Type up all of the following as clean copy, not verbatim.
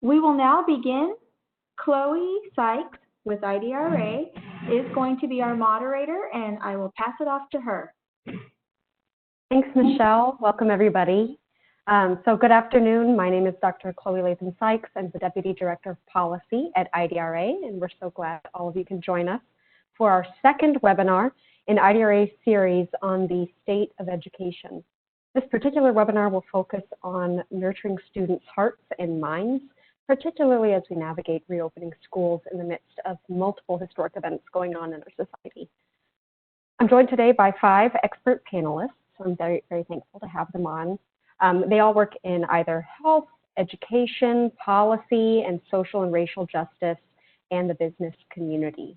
We will now begin. Chloe Sikes with IDRA is going to be our moderator, and I will pass it off to her. Thanks, Michelle. Welcome, everybody. So good afternoon. My name is Dr. Chloe Latham Sikes. I'm the Deputy Director of Policy at IDRA, and we're so glad all of you can join us for our second webinar in IDRA's series on the state of education. This particular webinar will focus on nurturing students' hearts and minds, particularly as we navigate reopening schools in the midst of multiple historic events going on in our society. I'm joined today by 5 expert panelists. So I'm very, very thankful to have them on. They all work in either health, education, policy, and social and racial justice, and the business community.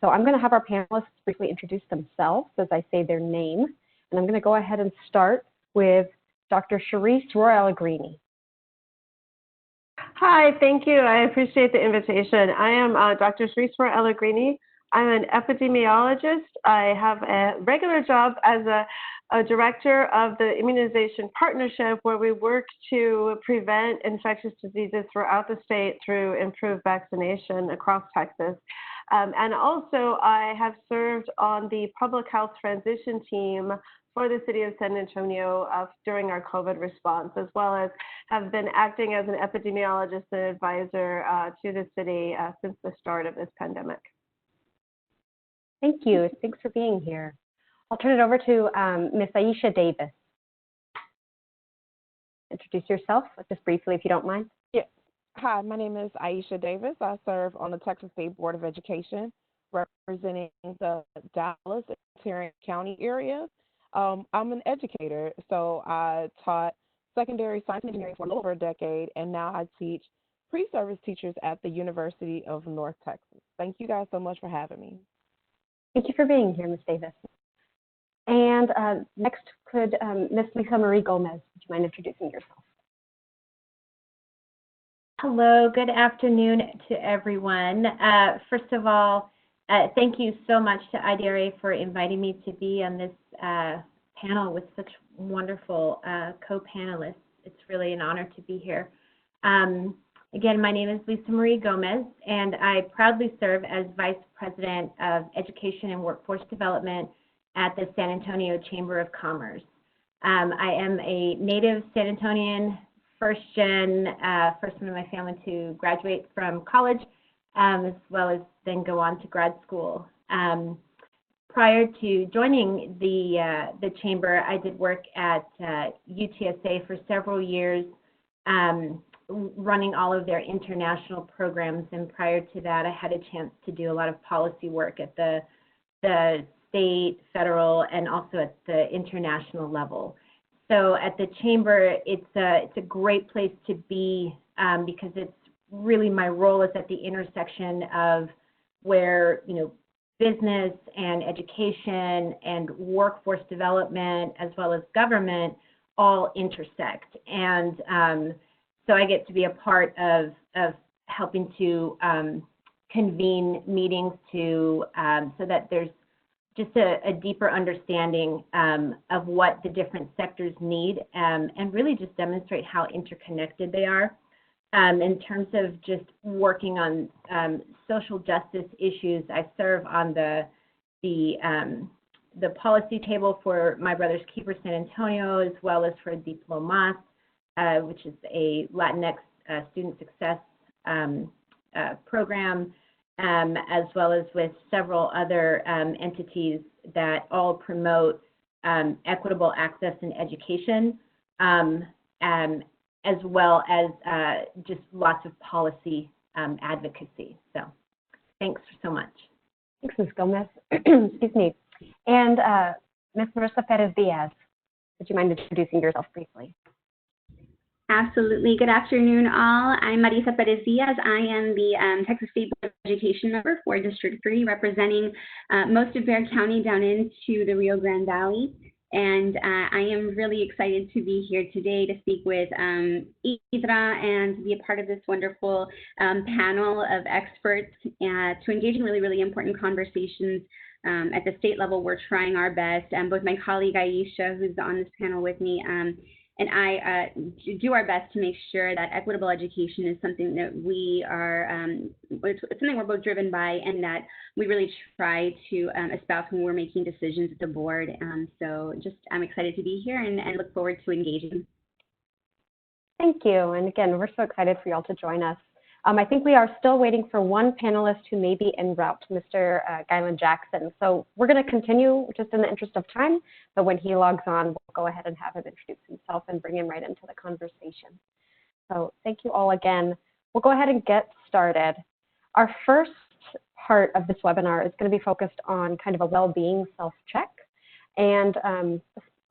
So I'm going to have our panelists briefly introduce themselves as I say their name. And I'm going to go ahead and start with Dr. Cherise Rohr-Allegrini. Hi, thank you. I appreciate the invitation. I am Dr. Cherise Rohr-Allegrini. I'm an epidemiologist. I have a regular job as a director of the Immunization Partnership, where we work to prevent infectious diseases throughout the state through improved vaccination across Texas. And also, I have served on the public health transition team for the city of San Antonio during our COVID response, as well as have been acting as an epidemiologist and advisor to the city since the start of this pandemic. Thank you. Thanks for being here. I'll turn it over to Ms. Aicha Davis. Introduce yourself just briefly, if you don't mind. Yeah. Hi, my name is Aicha Davis. I serve on the Texas State Board of Education, representing the Dallas and Tarrant County area. I'm an educator, so I taught secondary science and engineering for a little over a decade, and now I teach pre-service teachers at the University of North Texas. Thank you guys so much for having me. Thank you for being here, Ms. Davis. And next, could Ms. Lisa Marie Gomez, would you mind introducing yourself? Hello, good afternoon to everyone. First of all, thank you so much to IDRA for inviting me to be on this panel with such wonderful co-panelists. It's really an honor to be here. Again, my name is Lisa Marie Gomez, and I proudly serve as Vice President of Education and Workforce Development at the San Antonio Chamber of Commerce. I am a native San Antonian, first one in my family to graduate from college, as well as then go on to grad school. Prior to joining the Chamber, I did work at UTSA for several years, running all of their international programs, and prior to that, I had a chance to do a lot of policy work at the state, federal, and also at the international level. So at the Chamber, it's a great place to be because it's really my role is at the intersection of where, you know, business and education and workforce development, as well as government, all intersect. And so I get to be a part of helping to convene meetings to so that there's just a deeper understanding of what the different sectors need, and really just demonstrate how interconnected they are. In terms of just working on social justice issues, I serve on the policy table for My Brother's Keeper San Antonio, as well as for Diplomas, which is a Latinx student success program, as well as with several other entities that all promote equitable access in education, as well as just lots of policy advocacy. So thanks so much. Thanks, Ms. Gomez. Excuse me. And Ms. Marisa Pérez-Díaz, would you mind introducing yourself briefly? Absolutely. Good afternoon, all. I'm Marisa Pérez-Díaz. I am the Texas State Board of Education member for District 3, representing most of Bexar County down into the Rio Grande Valley. And I am really excited to be here today to speak with Idra and to be a part of this wonderful panel of experts to engage in really important conversations. At the state level, we're trying our best. Both my colleague Aicha, who's on this panel with me, and I do our best to make sure that equitable education is something that we are, it's something we're both driven by and that we really try to espouse when we're making decisions at the board. So just, I'm excited to be here and look forward to engaging. Thank you. And again, we're so excited for y'all to join us. I think we are still waiting for one panelist who may be en route, Mr. Gylon Jackson. So we're going to continue just in the interest of time, but when he logs on, we'll go ahead and have him introduce himself and bring him right into the conversation. So thank you all again. We'll go ahead and get started. Our first part of this webinar is going to be focused on kind of a well-being self-check. And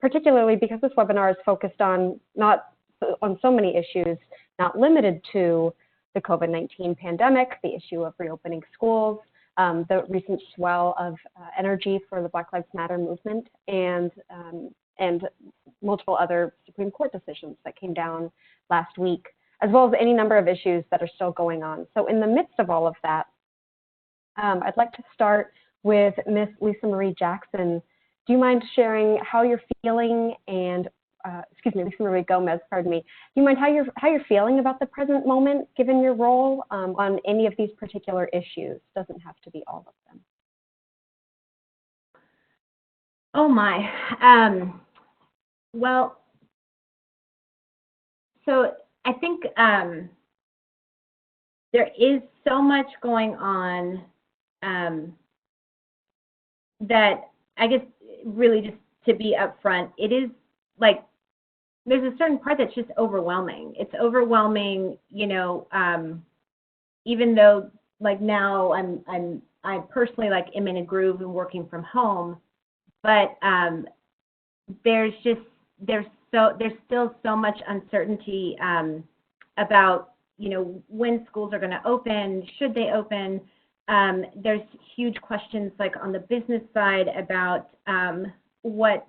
particularly because this webinar is focused on so many issues, not limited to the COVID-19 pandemic, the issue of reopening schools, the recent swell of energy for the Black Lives Matter movement, and multiple other Supreme Court decisions that came down last week, as well as any number of issues that are still going on. So in the midst of all of that, I'd like to start with Ms. Lisa Marie Jackson. Do you mind sharing how you're feeling and Lisa Marie Gomez, pardon me. Do you mind how you're feeling about the present moment, given your role on any of these particular issues? Doesn't have to be all of them. Oh my. Well, so I think there is so much going on that I guess really just to be upfront, it is like there's a certain part that's just overwhelming. It's overwhelming, you know, even though like now I personally like am in a groove and working from home, but there's still so much uncertainty about, you know, when schools are going to open, should they open. There's huge questions like on the business side about what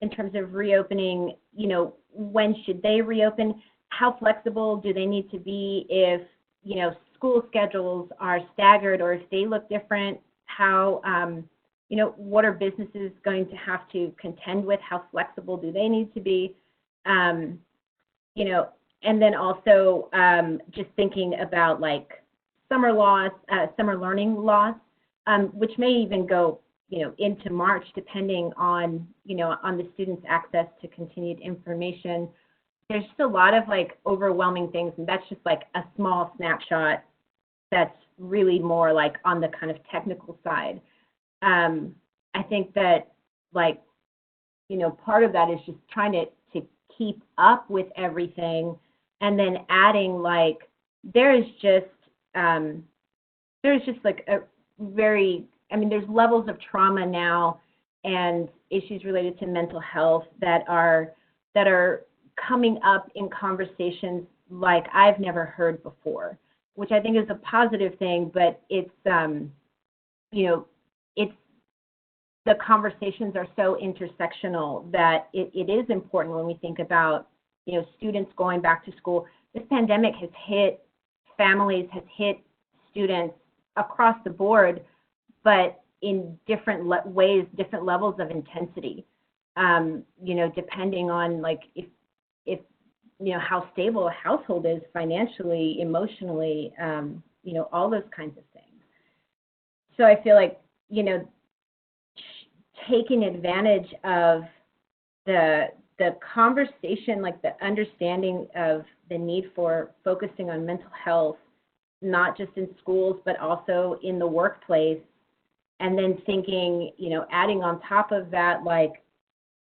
in terms of reopening, you know, when should they reopen? How flexible do they need to be if, you know, school schedules are staggered or if they look different? How, you know, what are businesses going to have to contend with? How flexible do they need to be? You know, and then also just thinking about like summer learning loss, which may even go, you know, into March, depending on, you know, on the students' access to continued information. There's just a lot of like overwhelming things, and that's just like a small snapshot that's really more like on the kind of technical side. I think that like, you know, part of that is just trying to keep up with everything, and then adding like, there's just like a very, I mean, there's levels of trauma now and issues related to mental health that are coming up in conversations like I've never heard before, which I think is a positive thing, but it's, you know, it's, the conversations are so intersectional that it is important when we think about, you know, students going back to school. This pandemic has hit families, has hit students across the board, but in different ways, different levels of intensity, you know, depending on like if you know, how stable a household is financially, emotionally, you know, all those kinds of things. So I feel like, you know, taking advantage of the conversation, like the understanding of the need for focusing on mental health, not just in schools, but also in the workplace. And then thinking, you know, adding on top of that, like,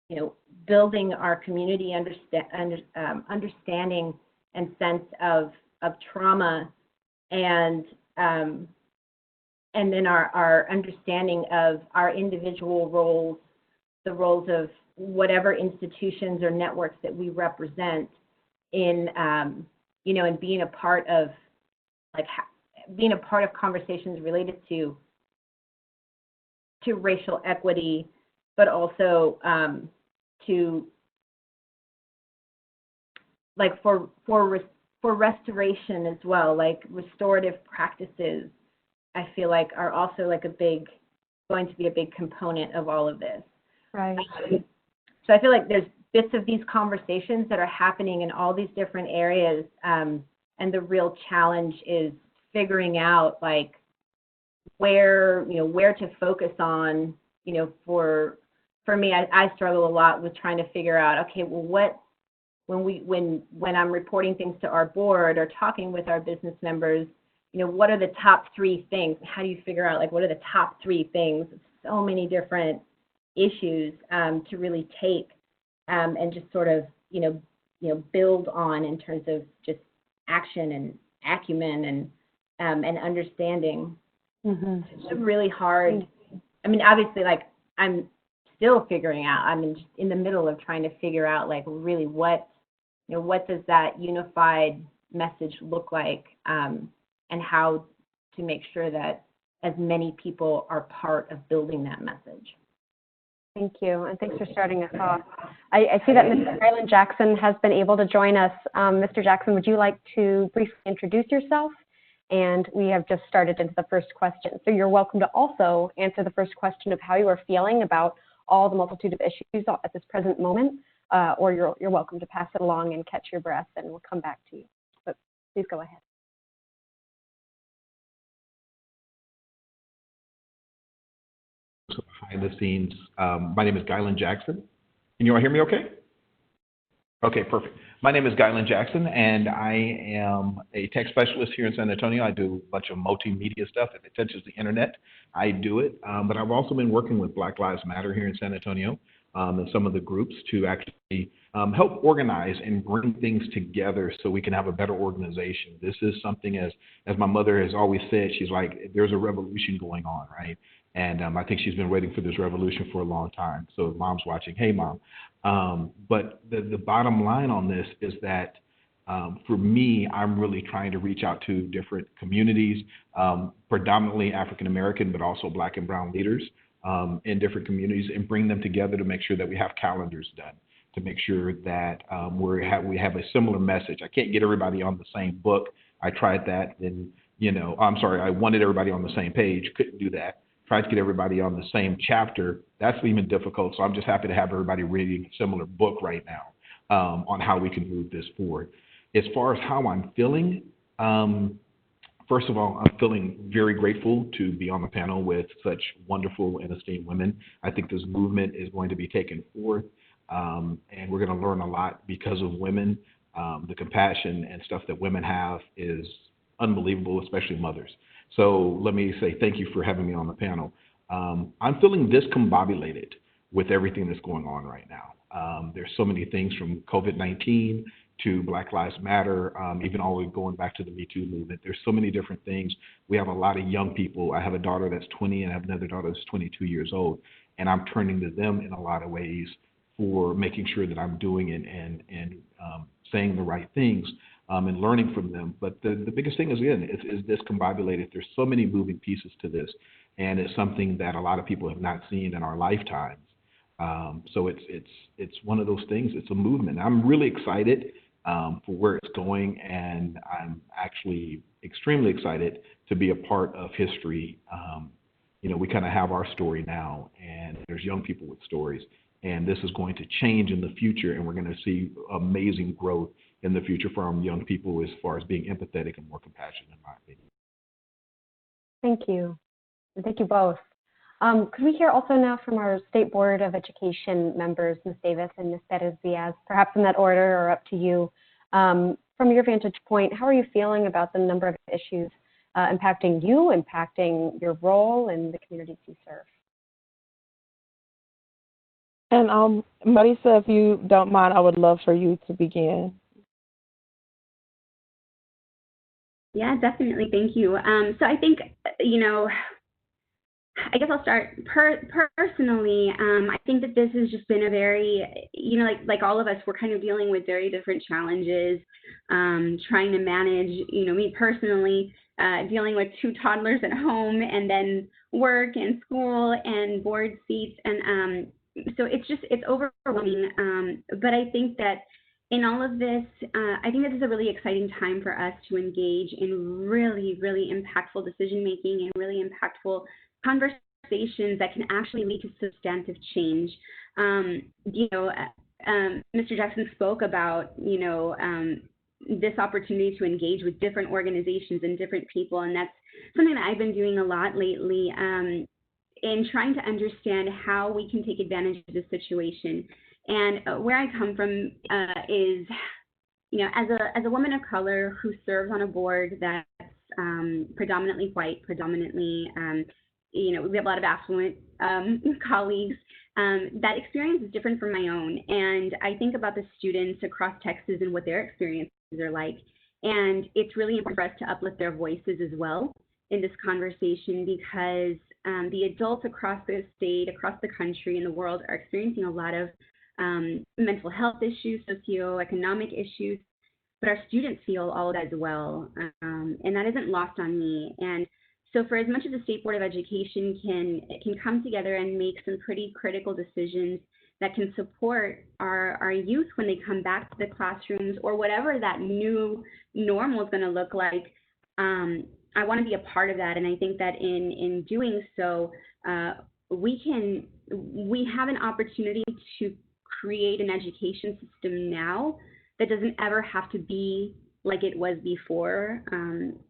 you know, building our community understanding and sense of trauma, and then our understanding of our individual roles, the roles of whatever institutions or networks that we represent in, you know, and being a part of, like, being a part of conversations related to racial equity, but also to, like, for restoration as well, like restorative practices, I feel like are also like going to be a big component of all of this. Right. So I feel like there's bits of these conversations that are happening in all these different areas. And the real challenge is figuring out like where to focus on. For me, I struggle a lot with trying to figure out, okay, well, when I'm reporting things to our board or talking with our business members, what are the top 3 things? How do you figure out like what are the top 3 things? So many different issues to really take and just sort of build on in terms of just action and acumen and understanding. Mm-hmm. It's really hard. I mean, obviously, like I'm still figuring out. I'm in the middle of trying to figure out like really what does that unified message look like, and how to make sure that as many people are part of building that message. Thank you, and thanks for starting us off. I see that Mr. Gylon Jackson has been able to join us. Mr. Jackson, would you like to briefly introduce yourself? And we have just started into the first question. So you're welcome to also answer the first question of how you are feeling about all the multitude of issues at this present moment, or you're welcome to pass it along and catch your breath, and we'll come back to you. But please go ahead. Behind the scenes, my name is Gylon Jackson. Can you all hear me okay? Okay, perfect. My name is Gylon Jackson, and I am a tech specialist here in San Antonio. I do a bunch of multimedia stuff. If it touches the internet, I do it. But I've also been working with Black Lives Matter here in San Antonio and some of the groups to actually help organize and bring things together so we can have a better organization. This is something, as my mother has always said, she's like, there's a revolution going on, right? And I think she's been waiting for this revolution for a long time. So if Mom's watching, hey, Mom. But the bottom line on this is that for me, I'm really trying to reach out to different communities, predominantly African-American, but also Black and brown leaders in different communities, and bring them together to make sure that we have calendars done, to make sure that we have a similar message. I can't get everybody on the same book. I tried that, and I wanted everybody on the same page, couldn't do that. Tried to get everybody on the same chapter. That's even difficult. So I'm just happy to have everybody reading a similar book right now on how we can move this forward. As far as how I'm feeling, first of all, I'm feeling very grateful to be on the panel with such wonderful and esteemed women. I think this movement is going to be taken forth, and we're going to learn a lot because of women. The compassion and stuff that women have is unbelievable, especially mothers. So let me say thank you for having me on the panel. I'm feeling discombobulated with everything that's going on right now. There's so many things from COVID-19 to Black Lives Matter, even all the way going back to the Me Too movement. There's so many different things. We have a lot of young people. I have a daughter that's 20 and I have another daughter that's 22 years old. And I'm turning to them in a lot of ways for making sure that I'm doing it and saying the right things. And learning from them. But the biggest thing is, again, is discombobulated. There's so many moving pieces to this, and it's something that a lot of people have not seen in our lifetimes. So it's one of those things. It's a movement. I'm really excited for where it's going, and I'm actually extremely excited to be a part of history. We kind of have our story now, and there's young people with stories, and this is going to change in the future, and we're going to see amazing growth in the future from young people as far as being empathetic and more compassionate, in my opinion. Thank you. And thank you both. Could we hear also now from our State Board of Education members, Ms. Davis and Ms. Pérez-Díaz, perhaps in that order or up to you. From your vantage point, how are you feeling about the number of issues impacting you, impacting your role in the communities you serve? And Marisa, if you don't mind, I would love for you to begin. Yeah, definitely. Thank you. So I think, I guess I'll start personally. I think that this has just been a very, like all of us, we're kind of dealing with very different challenges, trying to manage, me personally, dealing with 2 toddlers at home and then work and school and board seats. And so it's overwhelming. But I think that in all of this, I think this is a really exciting time for us to engage in really, really impactful decision-making and really impactful conversations that can actually lead to substantive change. Mr. Jackson spoke about, this opportunity to engage with different organizations and different people, and that's something that I've been doing a lot lately in trying to understand how we can take advantage of this situation. And where I come from is, as a woman of color who serves on a board that's predominantly white, predominantly, we have a lot of affluent colleagues. That experience is different from my own. And I think about the students across Texas and what their experiences are like. And it's really important for us to uplift their voices as well in this conversation, because the adults across the state, across the country, and the world are experiencing a lot of mental health issues, socioeconomic issues, but our students feel all of that as well. And that isn't lost on me. And so for as much as the State Board of Education can come together and make some pretty critical decisions that can support our youth when they come back to the classrooms, or whatever that new normal is going to look like, I want to be a part of that. And I think that in doing so, we have an opportunity to create an education system now that doesn't ever have to be like it was before.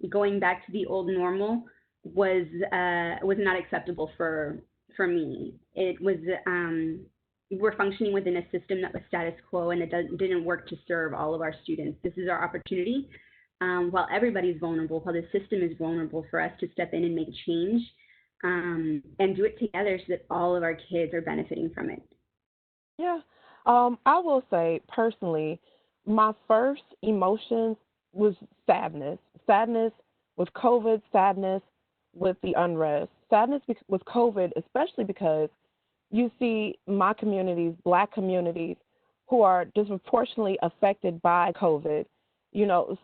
Going back to the old normal was not acceptable for me. It was we're functioning within a system that was status quo, and it didn't work to serve all of our students. This is our opportunity, while everybody's vulnerable, while the system is vulnerable, for us to step in and make change, and do it together so that all of our kids are benefiting from it. Yeah, I will say personally, my first emotions was sadness. Sadness with COVID, sadness with the unrest, sadness with COVID, especially because you see my communities, Black communities, who are disproportionately affected by COVID.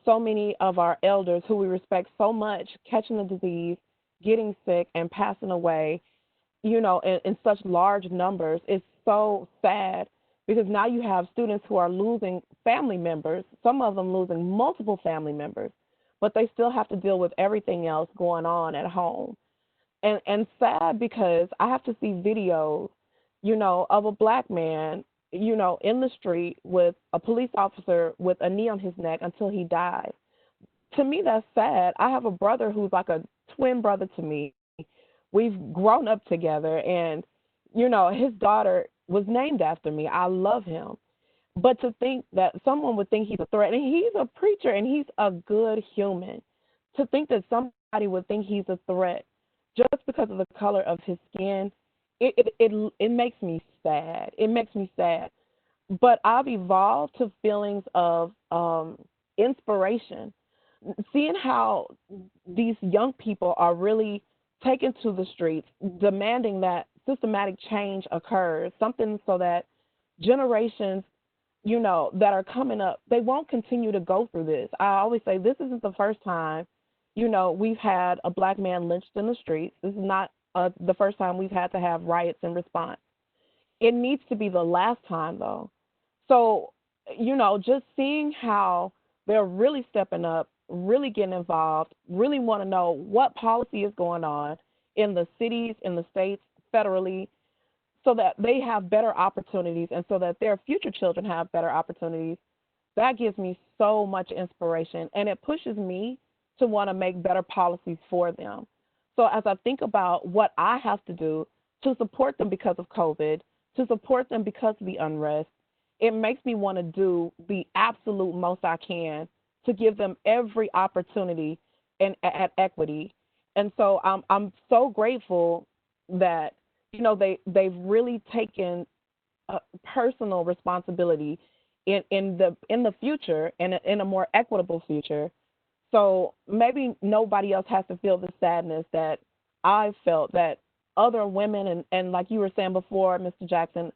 So many of our elders who we respect so much catching the disease, getting sick, and passing away, in such large numbers. It's so sad, because now you have students who are losing family members, some of them losing multiple family members, but they still have to deal with everything else going on at home. And sad because I have to see videos, of a Black man, in the street with a police officer with a knee on his neck until he dies. To me, that's sad. I have a brother who's like a twin brother to me. We've grown up together, and, his daughter was named after me. I love him. But to think that someone would think he's a threat, and he's a preacher and he's a good human, to think that somebody would think he's a threat just because of the color of his skin, it makes me sad. It makes me sad. But I've evolved to feelings of inspiration, seeing how these young people are really taken to the streets, demanding that systematic change occurs, something so that generations, that are coming up, they won't continue to go through this. I always say this isn't the first time, we've had a Black man lynched in the streets. This is not the first time we've had to have riots in response. It needs to be the last time, though. So, just seeing how they're really stepping up, really getting involved, really want to know what policy is going on in the cities, in the states, federally, so that they have better opportunities and so that their future children have better opportunities, that gives me so much inspiration, and it pushes me to want to make better policies for them. So as I think about what I have to do to support them because of COVID, to support them because of the unrest, it makes me want to do the absolute most I can to give them every opportunity and at equity. And so I'm so grateful that, they've really taken personal responsibility in the future, and in a more equitable future. So maybe nobody else has to feel the sadness that I felt, that other women and like you were saying before, Mr. Jackson,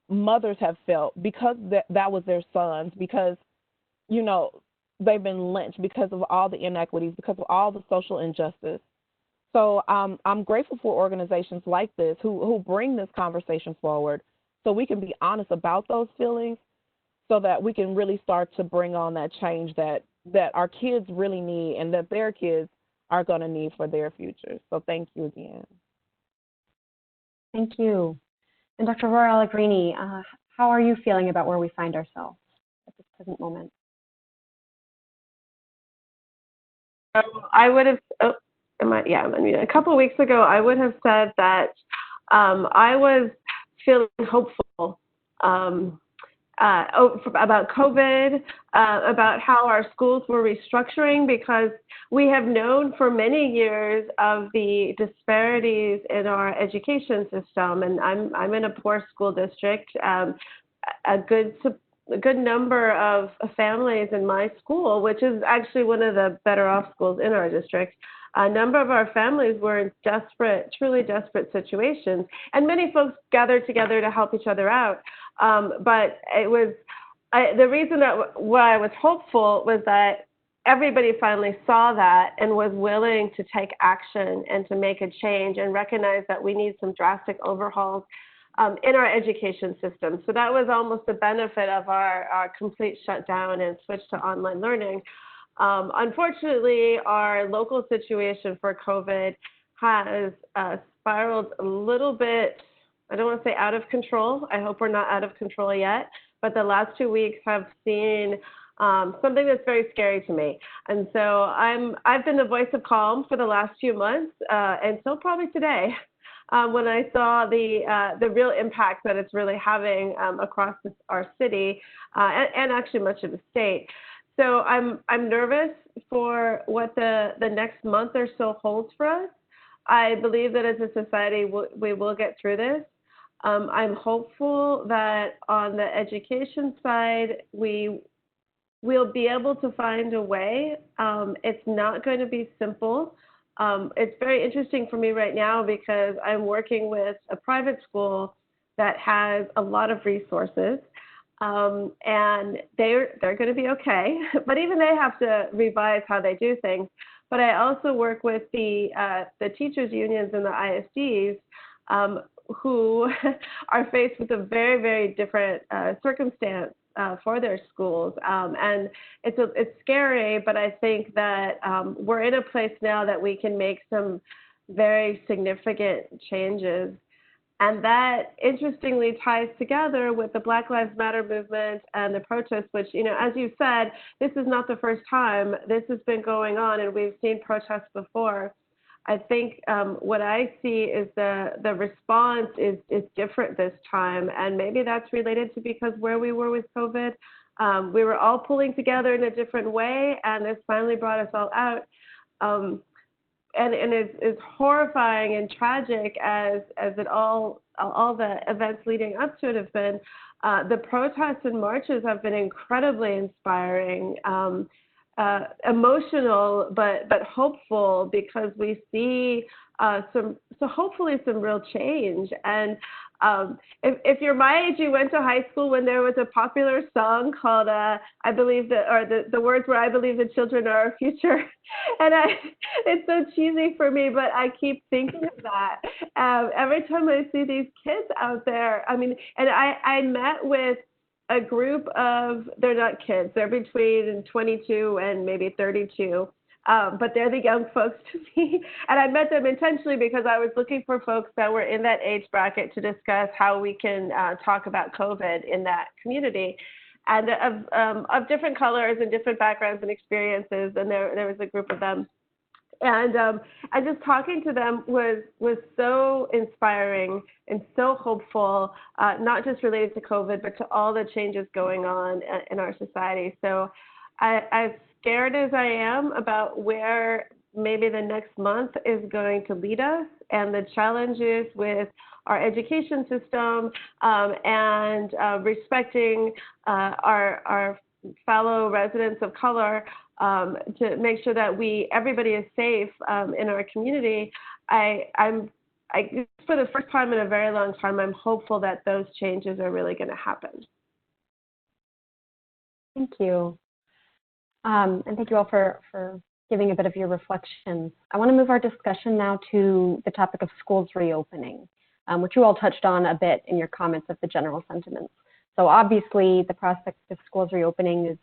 mothers have felt, because that was their sons, because, they've been lynched because of all the inequities, because of all the social injustice. So I'm grateful for organizations like this who bring this conversation forward, so we can be honest about those feelings, so that we can really start to bring on that change that our kids really need, and that their kids are going to need for their futures. So thank you again. Thank you. And Dr. Rohr-Allegrini, how are you feeling about where we find ourselves at this present moment? I would have, I'm unmuted. A couple of weeks ago, I would have said that I was feeling hopeful about COVID, about how our schools were restructuring, because we have known for many years of the disparities in our education system. And I'm in a poor school district. A good number of families in my school, which is actually one of the better off schools in our district, a number of our families were in desperate, truly desperate situations. And many folks gathered together to help each other out. But it was, the reason why I was hopeful was that everybody finally saw that and was willing to take action and to make a change and recognize that we need some drastic overhauls in our education system. So that was almost the benefit of our complete shutdown and switch to online learning. Unfortunately, our local situation for COVID has spiraled a little bit, I don't want to say out of control. I hope we're not out of control yet, but the last 2 weeks have seen something that's very scary to me. And so I've been the voice of calm for the last few months, and so probably today, when I saw the real impact that it's really having across our city and actually much of the state. So I'm nervous for what the next month or so holds for us. I believe that as a society we will get through this. I'm hopeful that on the education side we'll be able to find a way. It's not going to be simple. It's very interesting for me right now because I'm working with a private school that has a lot of resources, and they're going to be okay. But even they have to revise how they do things. But I also work with the teachers' unions and the ISDs who are faced with a very, very different circumstance for their schools. And it's scary, but I think that we're in a place now that we can make some very significant changes. And that interestingly ties together with the Black Lives Matter movement and the protests, which, as you said, this is not the first time. This has been going on, and we've seen protests before. I think what I see is the response is different this time, and maybe that's related to because where we were with COVID, we were all pulling together in a different way, and this finally brought us all out. And it's horrifying and tragic as it all the events leading up to it have been. The protests and marches have been incredibly inspiring. Emotional, but hopeful, because we see hopefully some real change. And if you're my age, you went to high school when there was a popular song called I believe that, or the words were, I believe the children are our future. And it's so cheesy for me, but I keep thinking of that every time I see these kids out there. I mean, and I met with a group of, they're not kids, they're between 22 and maybe 32, but they're the young folks to me. And I met them intentionally because I was looking for folks that were in that age bracket to discuss how we can talk about COVID in that community. And of different colors and different backgrounds and experiences, and there was a group of them. And just talking to them was so inspiring and so hopeful, not just related to COVID, but to all the changes going on in our society. So as scared as I am about where maybe the next month is going to lead us and the challenges with our education system and respecting our fellow residents of color, to make sure that everybody is safe in our community, for the first time in a very long time, I'm hopeful that those changes are really going to happen. Thank you. And thank you all for giving a bit of your reflections. I want to move our discussion now to the topic of schools reopening, which you all touched on a bit in your comments of the general sentiments. So obviously, the prospect of schools reopening is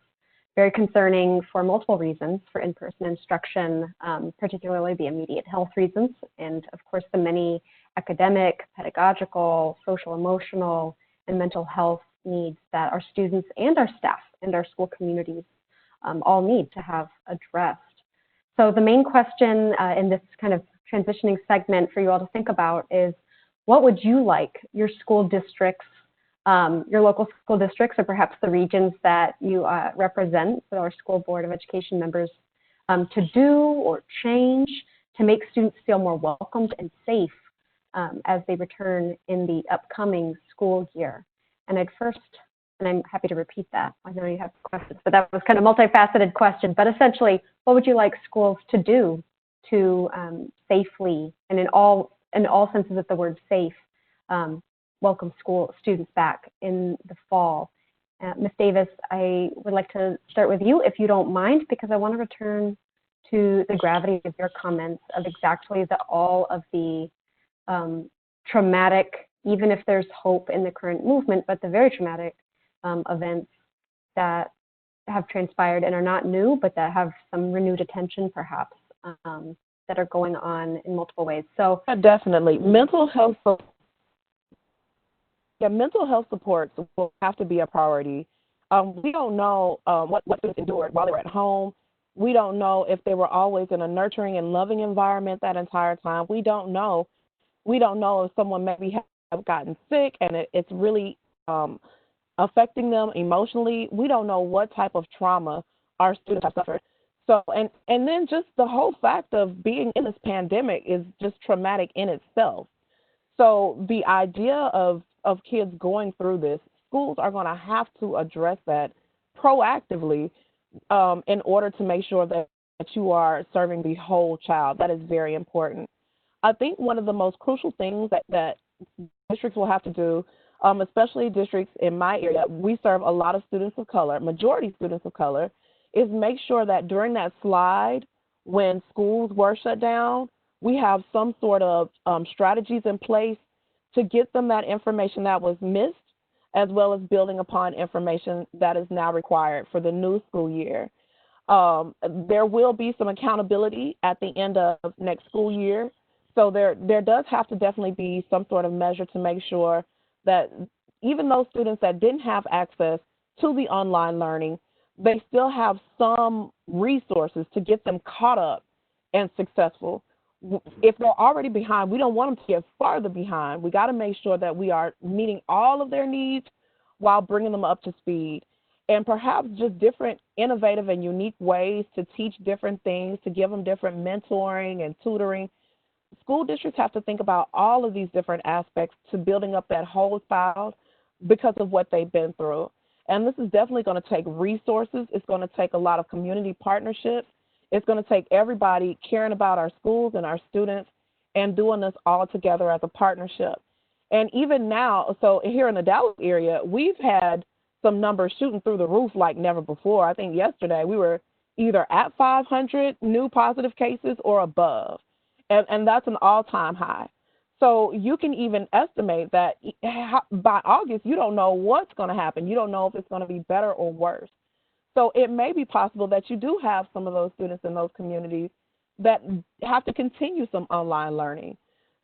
very concerning for multiple reasons for in-person instruction, particularly the immediate health reasons, and of course the many academic, pedagogical, social, emotional, and mental health needs that our students and our staff and our school communities all need to have addressed. So the main question in this kind of transitioning segment for you all to think about is, what would you like your school districts, your local school districts, or perhaps the regions that you represent, so our School Board of Education members, to do or change to make students feel more welcomed and safe as they return in the upcoming school year? And I'd first, and I'm happy to repeat that, I know you have questions, but that was kind of multifaceted question, but essentially, what would you like schools to do to safely, and in all senses of the word safe, welcome school students back in the fall? Ms. Davis, I would like to start with you, if you don't mind, because I want to return to the gravity of your comments of exactly all of the traumatic, even if there's hope in the current movement, but the very traumatic events that have transpired and are not new, but that have some renewed attention perhaps, that are going on in multiple ways. So definitely, mental health supports will have to be a priority. We don't know what students endured while they were at home. We don't know if they were always in a nurturing and loving environment that entire time. We don't know. We don't know if someone maybe have gotten sick and it's really affecting them emotionally. We don't know what type of trauma our students have suffered. So, and then just the whole fact of being in this pandemic is just traumatic in itself. So the idea of kids going through this, schools are going to have to address that proactively in order to make sure that you are serving the whole child. That is very important. I think one of the most crucial things that districts will have to do, especially districts in my area, we serve a lot of students of color, majority students of color, is make sure that during that slide, when schools were shut down, we have some sort of strategies in place to get them that information that was missed, as well as building upon information that is now required for the new school year. There will be some accountability at the end of next school year. So there does have to definitely be some sort of measure to make sure that even those students that didn't have access to the online learning, they still have some resources to get them caught up and successful. If they're already behind, we don't want them to get farther behind. We got to make sure that we are meeting all of their needs while bringing them up to speed. And perhaps just different innovative and unique ways to teach different things, to give them different mentoring and tutoring. School districts have to think about all of these different aspects to building up that whole child because of what they've been through. And this is definitely going to take resources. It's going to take a lot of community partnerships. It's going to take everybody caring about our schools and our students and doing this all together as a partnership. And even now, so here in the Dallas area, we've had some numbers shooting through the roof like never before. I think yesterday we were either at 500 new positive cases or above. And that's an all-time high. So you can even estimate that by August, you don't know what's going to happen. You don't know if it's going to be better or worse. So it may be possible that you do have some of those students in those communities that have to continue some online learning.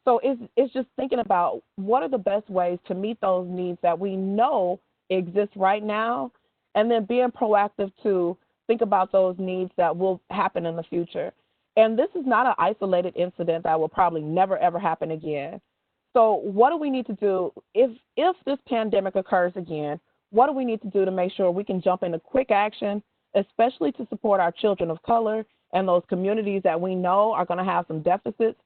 So it's just thinking about what are the best ways to meet those needs that we know exist right now, and then being proactive to think about those needs that will happen in the future. And this is not an isolated incident that will probably never, ever happen again. So what do we need to do if this pandemic occurs again? What do we need to do to make sure we can jump into quick action, especially to support our children of color and those communities that we know are going to have some deficits?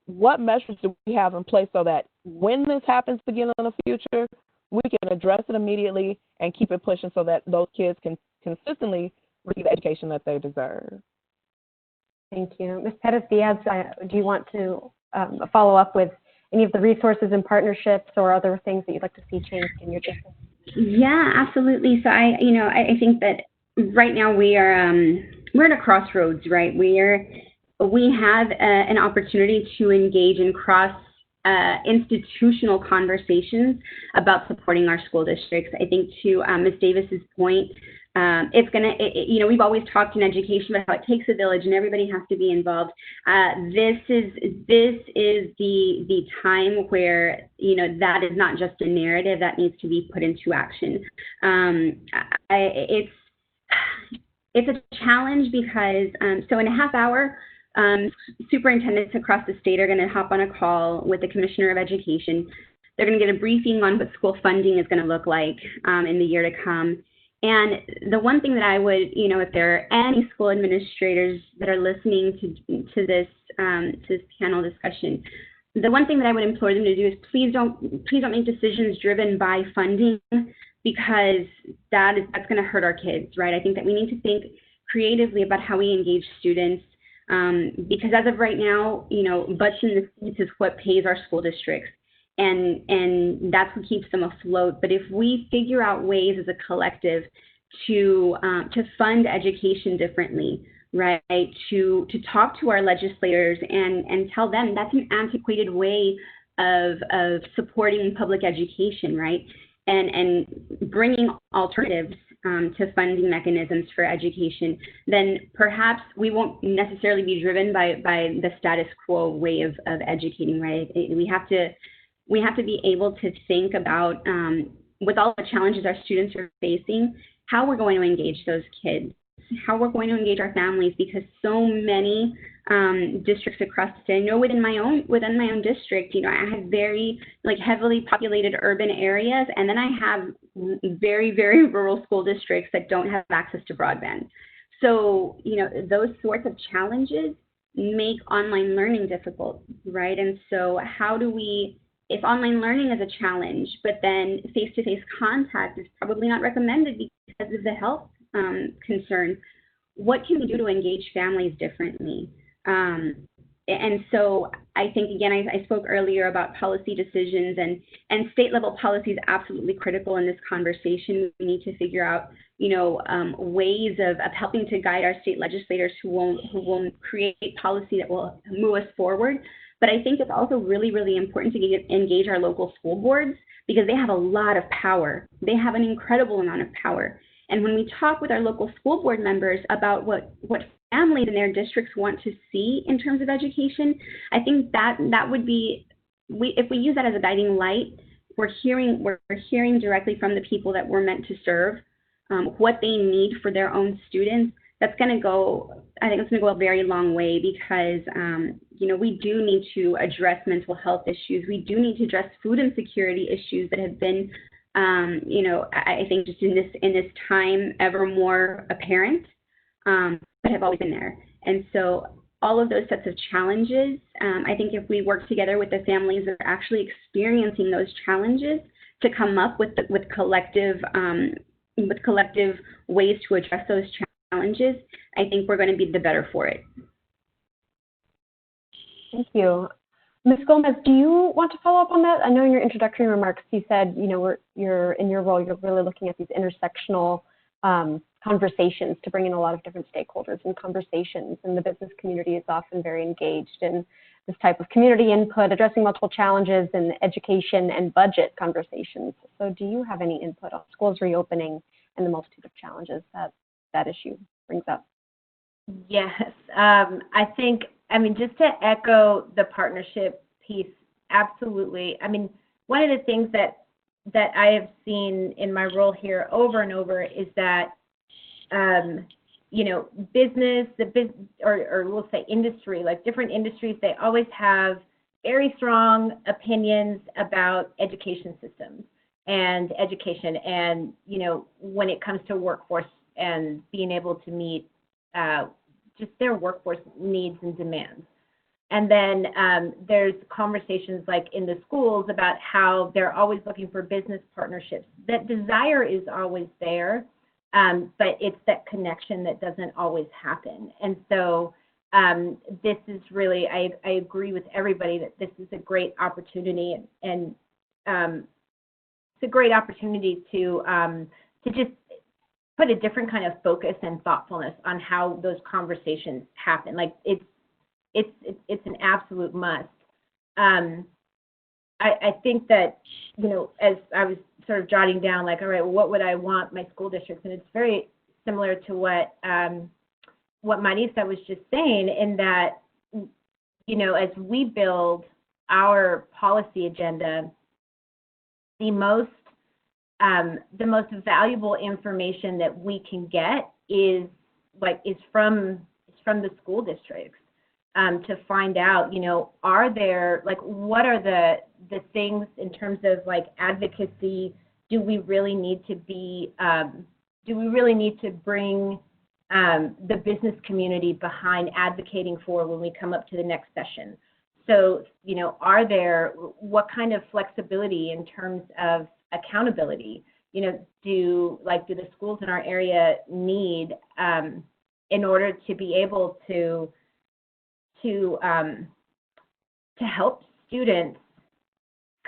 What measures do we have in place so that when this happens again in the future, we can address it immediately and keep it pushing so that those kids can consistently receive the education that they deserve? Thank you. Ms. Pérez-Díaz, do you want to follow up with any of the resources and partnerships or other things that you'd like to see changed in your district? Yeah, absolutely. So I think that right now we're at a crossroads, right? We have an opportunity to engage in institutional conversations about supporting our school districts. I think to Ms. Davis's point, It's going to, we've always talked in education about how it takes a village and everybody has to be involved. This is the time where, that is not just a narrative that needs to be put into action. It's a challenge because, so in a half hour, superintendents across the state are going to hop on a call with the Commissioner of Education. They're going to get a briefing on what school funding is going to look like in the year to come. And the one thing that I would, if there are any school administrators that are listening to this panel discussion, the one thing that I would implore them to do is please don't make decisions driven by funding, because that's going to hurt our kids, right? I think that we need to think creatively about how we engage students, because as of right now, butts in the seats is what pays our school districts. And that's what keeps them afloat. But if we figure out ways as a collective to fund education differently, right, to talk to our legislators and tell them that's an antiquated way of supporting public education, right, and bringing alternatives to funding mechanisms for education, then perhaps we won't necessarily be driven by the status quo way of educating, right? We have to be able to think about, with all the challenges our students are facing, how we're going to engage those kids, how we're going to engage our families, because so many districts across the state. I know within my own district, I have very heavily populated urban areas, and then I have very, very rural school districts that don't have access to broadband. So, those sorts of challenges make online learning difficult, right? And so how do we, if online learning is a challenge, but then face-to-face contact is probably not recommended because of the health concerns, what can we do to engage families differently? And so I think, again, I spoke earlier about policy decisions, and state-level policy is absolutely critical in this conversation. We need to figure out, ways of helping to guide our state legislators who won't create policy that will move us forward. But I think it's also really, really important to engage our local school boards, because they have a lot of power. They have an incredible amount of power. And when we talk with our local school board members about what families in their districts want to see in terms of education, I think that would be, if we use that as a guiding light, we're hearing directly from the people that we're meant to serve, what they need for their own students. That's going to go, I think it's going to go a very long way, because, we do need to address mental health issues. We do need to address food insecurity issues that have been, I think just in this time ever more apparent, but have always been there. And so all of those sets of challenges, I think if we work together with the families that are actually experiencing those challenges to come up with collective ways to address those challenges, I think we're going to be the better for it. Thank you. Ms. Gomez, do you want to follow up on that? I know in your introductory remarks you said, you're in your role, you're really looking at these intersectional conversations to bring in a lot of different stakeholders and conversations, and the business community is often very engaged in this type of community input, addressing multiple challenges in education and budget conversations. So do you have any input on schools reopening and the multitude of challenges that issue brings up? Yes, just to echo the partnership piece, absolutely. One of the things that I have seen in my role here over and over is that, business, or we'll say industry, like different industries, they always have very strong opinions about education systems and education, and, when it comes to workforce and being able to meet just their workforce needs and demands. And then there's conversations like in the schools about how they're always looking for business partnerships. That desire is always there, but it's that connection that doesn't always happen. And so this is really, I agree with everybody that this is a great opportunity, and it's a great opportunity to just put a different kind of focus and thoughtfulness on how those conversations happen. Like it's an absolute must. I think that, as I was sort of jotting down, like, all right, well, what would I want my school districts? And it's very similar to what Marisa was just saying, in that, you know, as we build our policy agenda, the most valuable information that we can get is from the school districts, to find out, you know, are there, like, what are the things in terms of like advocacy? Do we really need to bring the business community behind advocating for when we come up to the next session? So, you know, what kind of flexibility in terms of accountability, you know, do the schools in our area need in order to be able to help students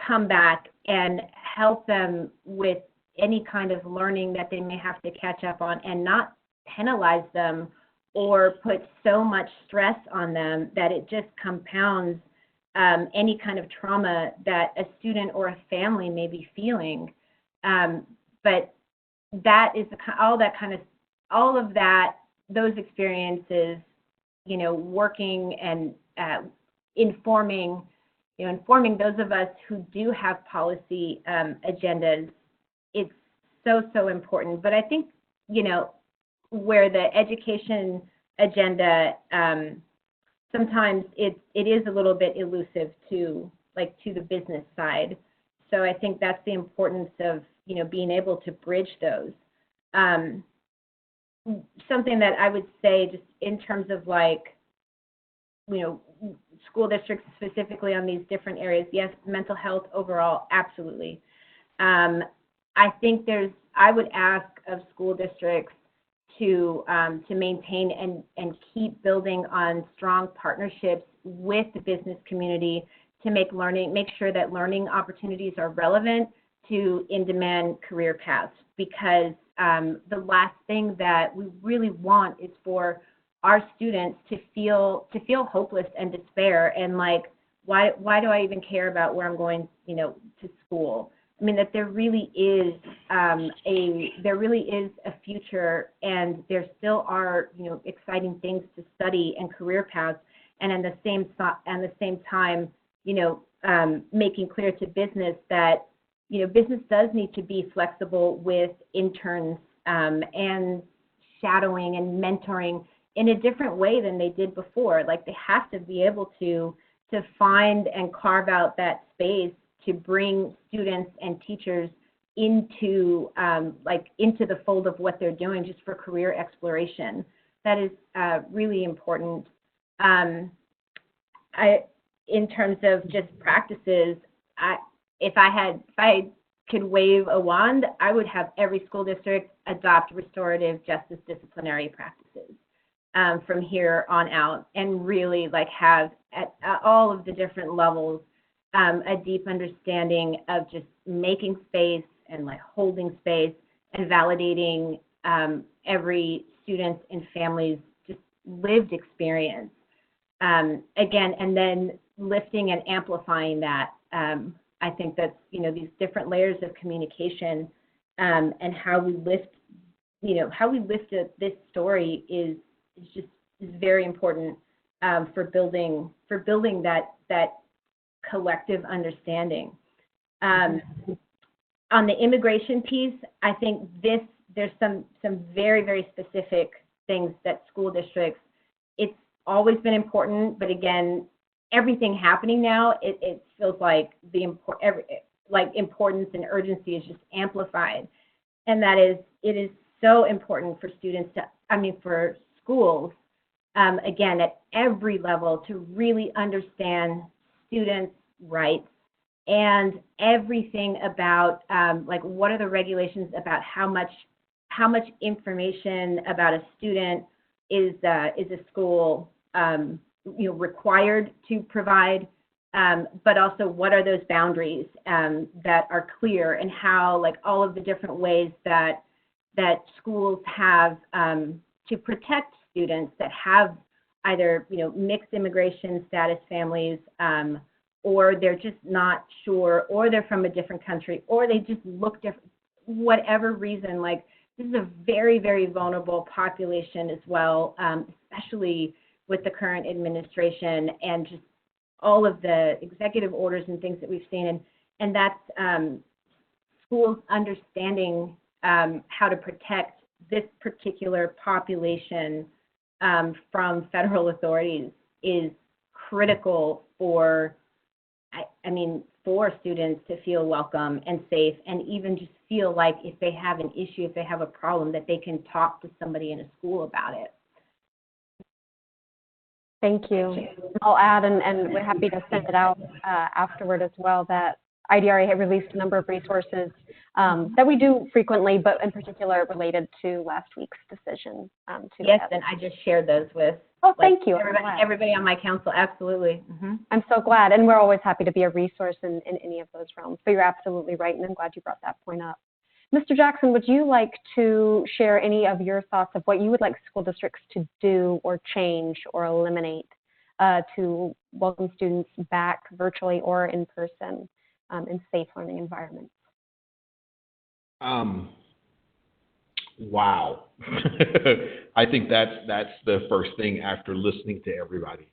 come back and help them with any kind of learning that they may have to catch up on, and not penalize them or put so much stress on them that it just compounds any kind of trauma that a student or a family may be feeling. But that is all of those experiences, you know, working and informing those of us who do have policy agendas. It's so important. But I think, you know, where the education agenda, sometimes it is a little bit elusive to the business side. So I think that's the importance of, you know, being able to bridge those. Something that I would say, just in terms of, like, you know, school districts specifically on these different areas, yes, mental health overall, absolutely. I think I would ask of school districts to maintain and keep building on strong partnerships with the business community to make sure that learning opportunities are relevant to in-demand career paths, because the last thing that we really want is for our students to feel hopeless and despair and like, why do I even care about where I'm going, you know, to school? I mean, that there really is a future, and there still are, you know, exciting things to study and career paths, and at the same time, you know, making clear to business that, you know, business does need to be flexible with interns and shadowing and mentoring in a different way than they did before. Like, they have to be able to find and carve out that space to bring students and teachers into the fold of what they're doing, just for career exploration. That is really important. In terms of just practices, if I could wave a wand, I would have every school district adopt restorative justice disciplinary practices from here on out, and really like have at all of the different levels a deep understanding of just making space and like holding space and validating every student's and family's just lived experience. Again, and then lifting and amplifying that. I think that's, you know, these different layers of communication and how we lift, you know, this story is very important for building that collective understanding. On the immigration piece, I think there's some very, very specific things that school districts, it's always been important, but again, everything happening now, it feels like importance and urgency is just amplified. And that is, it is so important for for schools, again, at every level, to really understand students' rights and everything about what are the regulations about how much information about a student is a school required to provide, but also what are those boundaries that are clear, and how all of the different ways that schools have to protect students that have either mixed immigration status families, or they're just not sure, or they're from a different country, or they just look different, whatever reason, this is a very, very vulnerable population as well, especially with the current administration and just all of the executive orders and things that we've seen. And that's schools understanding how to protect this particular population from federal authorities is critical for, for students to feel welcome and safe, and even just feel like if they have an issue, if they have a problem, that they can talk to somebody in a school about it. Thank you. I'll add, and we're happy to send it out afterward as well, that IDRA had released a number of resources that we do frequently, but in particular related to last week's decision. Yes, and I just shared those with thank you. Everybody on my council, absolutely. I'm so glad, and we're always happy to be a resource in any of those realms. But you're absolutely right, and I'm glad you brought that point up. Mr. Jackson, would you like to share any of your thoughts of what you would like school districts to do or change or eliminate to welcome students back virtually or in person in safe learning environments? Wow. I think that's the first thing after listening to everybody.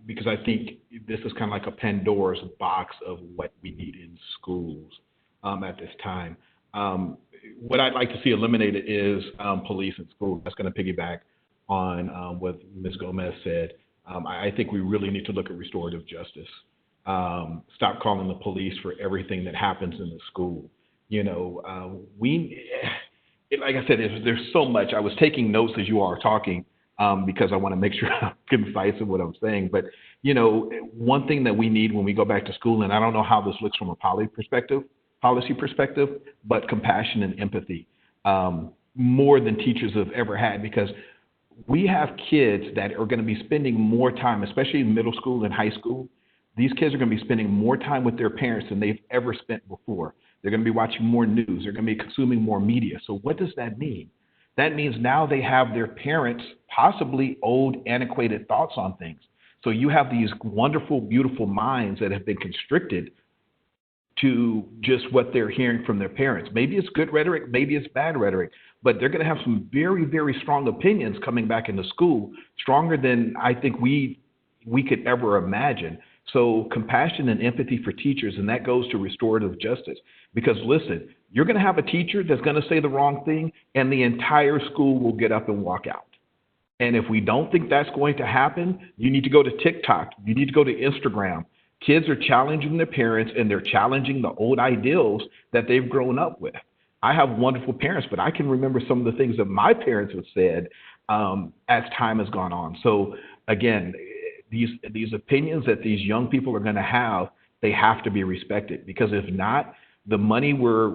Because I think this is kind of like a Pandora's box of what we need in schools at this time. What I'd like to see eliminated is police in schools. That's going to piggyback on what Ms. Gomez said. I think we really need to look at restorative justice. Stop calling the police for everything that happens in the school. Like I said, there's so much. I was taking notes as you all are talking because I want to make sure I'm concise in what I'm saying. But, one thing that we need when we go back to school, and I don't know how this looks from a policy perspective, but compassion and empathy, more than teachers have ever had, because we have kids that are going to be spending more time, especially in middle school and high school. These kids are going to be spending more time with their parents than they've ever spent before. They're going to be watching more news. They're going to be consuming more media. So what does that mean? That means now they have their parents' possibly old, antiquated thoughts on things. So you have these wonderful, beautiful minds that have been constricted to just what they're hearing from their parents. Maybe it's good rhetoric, maybe it's bad rhetoric, but they're going to have some very, very strong opinions coming back into school, stronger than I think we could ever imagine. So compassion and empathy for teachers, and that goes to restorative justice. Because listen, you're going to have a teacher that's going to say the wrong thing, and the entire school will get up and walk out. And if we don't think that's going to happen, you need to go to TikTok. You need to go to Instagram. Kids are challenging their parents, and they're challenging the old ideals that they've grown up with. I have wonderful parents, but I can remember some of the things that my parents have said as time has gone on. So again, these opinions that these young people are going to have, they have to be respected, because if not, the money where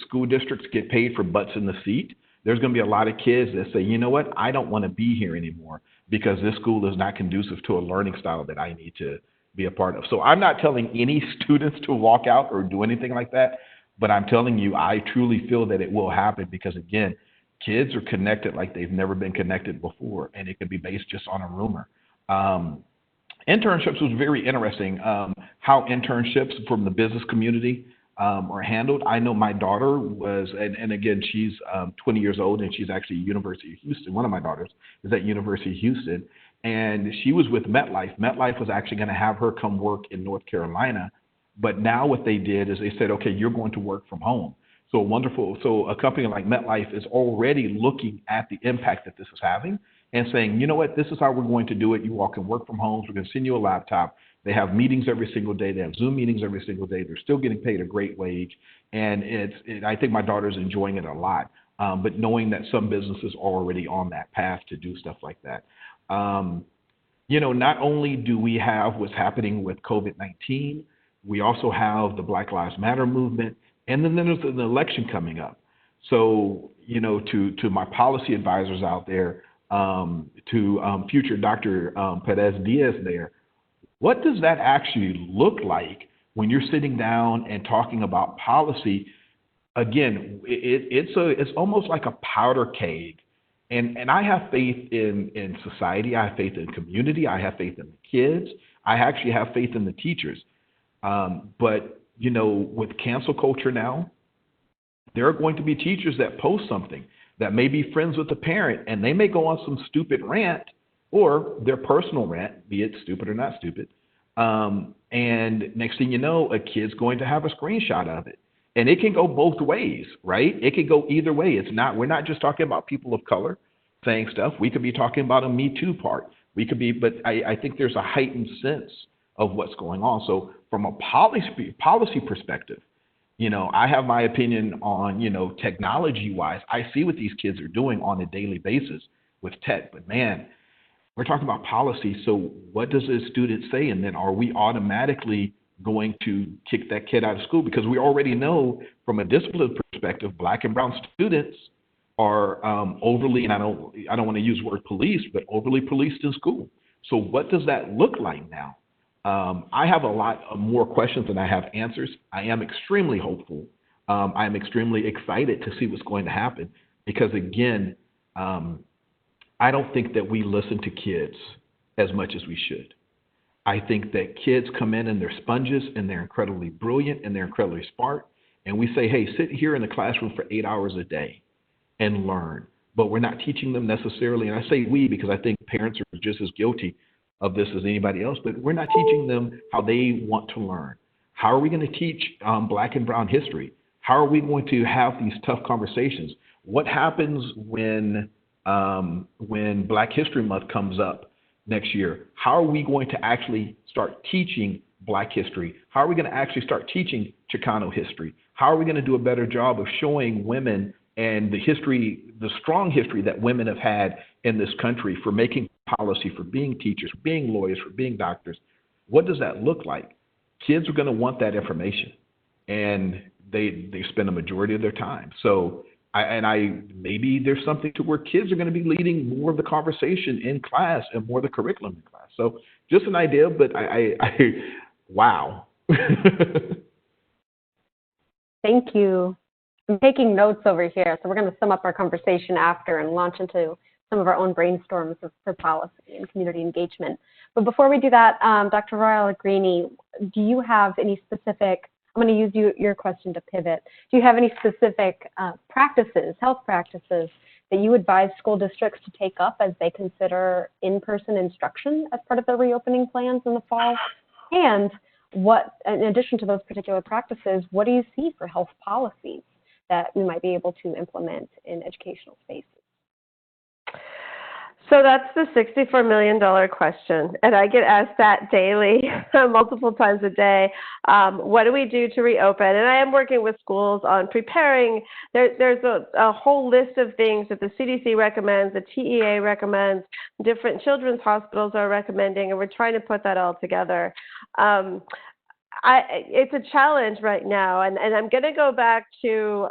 school districts get paid for butts in the seat, there's going to be a lot of kids that say, you know what, I don't want to be here anymore because this school is not conducive to a learning style that I need to be a part of. So I'm not telling any students to walk out or do anything like that, but I'm telling you, I truly feel that it will happen because, again, kids are connected like they've never been connected before, and it could be based just on a rumor. Internships was very interesting, how internships from the business community are handled. I know my daughter was, and again, she's 20 years old, and she's actually at University of Houston. One of my daughters is at University of Houston, and she was with MetLife. MetLife was actually going to have her come work in North Carolina, but now what they did is they said, okay, you're going to work from home. So a company like MetLife is already looking at the impact that this is having and saying, you know what, this is how we're going to do it. You all can work from home. We're going to send you a laptop. They have meetings every single day. They have Zoom meetings every single day. They're still getting paid a great wage. And I think my daughter's enjoying it a lot. But knowing that some businesses are already on that path to do stuff like that. Not only do we have what's happening with COVID-19, we also have the Black Lives Matter movement. And then there's an election coming up. So, to my policy advisors out there, to future Dr. Pérez-Díaz there, what does that actually look like when you're sitting down and talking about policy? Again, it's almost like a powder keg. And I have faith in society. I have faith in community. I have faith in the kids. I actually have faith in the teachers. But with cancel culture now, There are going to be teachers that post something that may be friends with the parent, and they may go on some stupid rant or their personal rant, be it stupid or not stupid. And next thing you know, a kid's going to have a screenshot of it. And it can go both ways, right? It can go either way. We're not just talking about people of color saying stuff. We could be talking about a Me Too part. But I think there's a heightened sense of what's going on. So from a policy perspective, I have my opinion on, technology-wise. I see what these kids are doing on a daily basis with tech. But, man, we're talking about policy. So what does a student say? And then are we automatically going to kick that kid out of school? Because we already know from a discipline perspective, Black and brown students are overly, and I don't want to use the word police, but overly policed in school. So what does that look like now? I have a lot more questions than I have answers. I am extremely hopeful. I am extremely excited to see what's going to happen because, again, I don't think that we listen to kids as much as we should. I think that kids come in and they're sponges and they're incredibly brilliant and they're incredibly smart. And we say, hey, sit here in the classroom for 8 hours a day and learn. But we're not teaching them necessarily. And I say we because I think parents are just as guilty of this as anybody else, but we're not teaching them how they want to learn. How are we going to teach Black and brown history? How are we going to have these tough conversations? What happens when Black History Month comes up next year? How are we going to actually start teaching Black history? How are we going to actually start teaching Chicano history? How are we going to do a better job of showing women and the strong history that women have had in this country for making policy, for being teachers, for being lawyers, for being doctors? What does that look like? Kids are going to want that information, and they spend a majority of their time. So maybe there's something to where kids are going to be leading more of the conversation in class and more of the curriculum in class. So just an idea, but wow. Thank you. I'm taking notes over here, so we're going to sum up our conversation after and launch into some of our own brainstorms for policy and community engagement. But before we do that, Dr. Rohr-Allegrini, do you have any specific, I'm going to use your question to pivot. Do you have any specific practices, health practices, that you advise school districts to take up as they consider in-person instruction as part of their reopening plans in the fall? And what, in addition to those particular practices, what do you see for health policies that we might be able to implement in educational spaces? So that's the $64 million question, and I get asked that daily, multiple times a day. What do we do to reopen? And I am working with schools on preparing. There's a whole list of things that the CDC recommends, the TEA recommends, different children's hospitals are recommending, and we're trying to put that all together. It's a challenge right now, and I'm going to go back to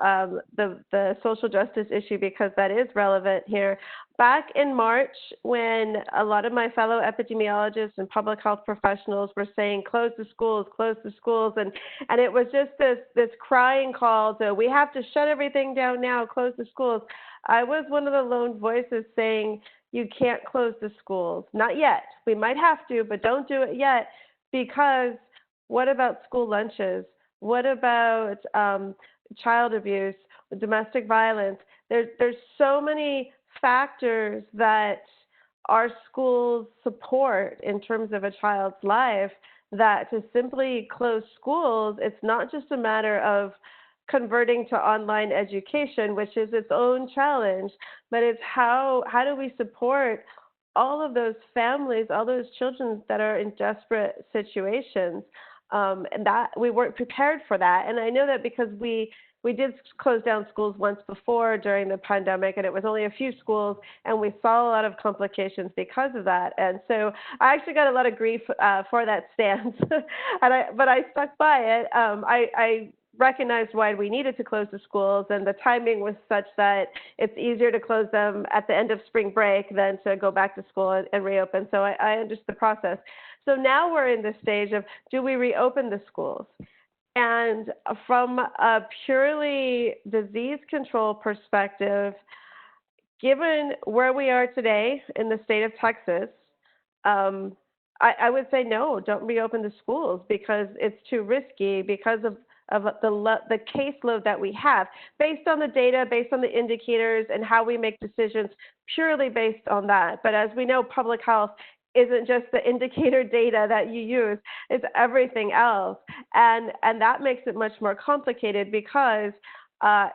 the social justice issue because that is relevant here. Back in March, when a lot of my fellow epidemiologists and public health professionals were saying, close the schools, and it was just this crying call to, we have to shut everything down now, close the schools. I was one of the lone voices saying, you can't close the schools. Not yet. We might have to, but don't do it yet, because what about school lunches? What about child abuse, domestic violence? There's so many factors that our schools support in terms of a child's life that to simply close schools, it's not just a matter of converting to online education, which is its own challenge, but it's how do we support all of those families, all those children that are in desperate situations. And that we weren't prepared for that. And I know that because we did close down schools once before during the pandemic, and it was only a few schools, and we saw a lot of complications because of that. And so I actually got a lot of grief for that stance, but I stuck by it. I recognized why we needed to close the schools, and the timing was such that it's easier to close them at the end of spring break than to go back to school and reopen. So I understood the process. So now we're in the stage of, do we reopen the schools? And from a purely disease control perspective, given where we are today in the state of Texas, I would say no, don't reopen the schools because it's too risky because of the caseload that we have, based on the data, based on the indicators, and how we make decisions purely based on that. But as we know, public health isn't just the indicator data that you use, it's everything else. And that makes it much more complicated because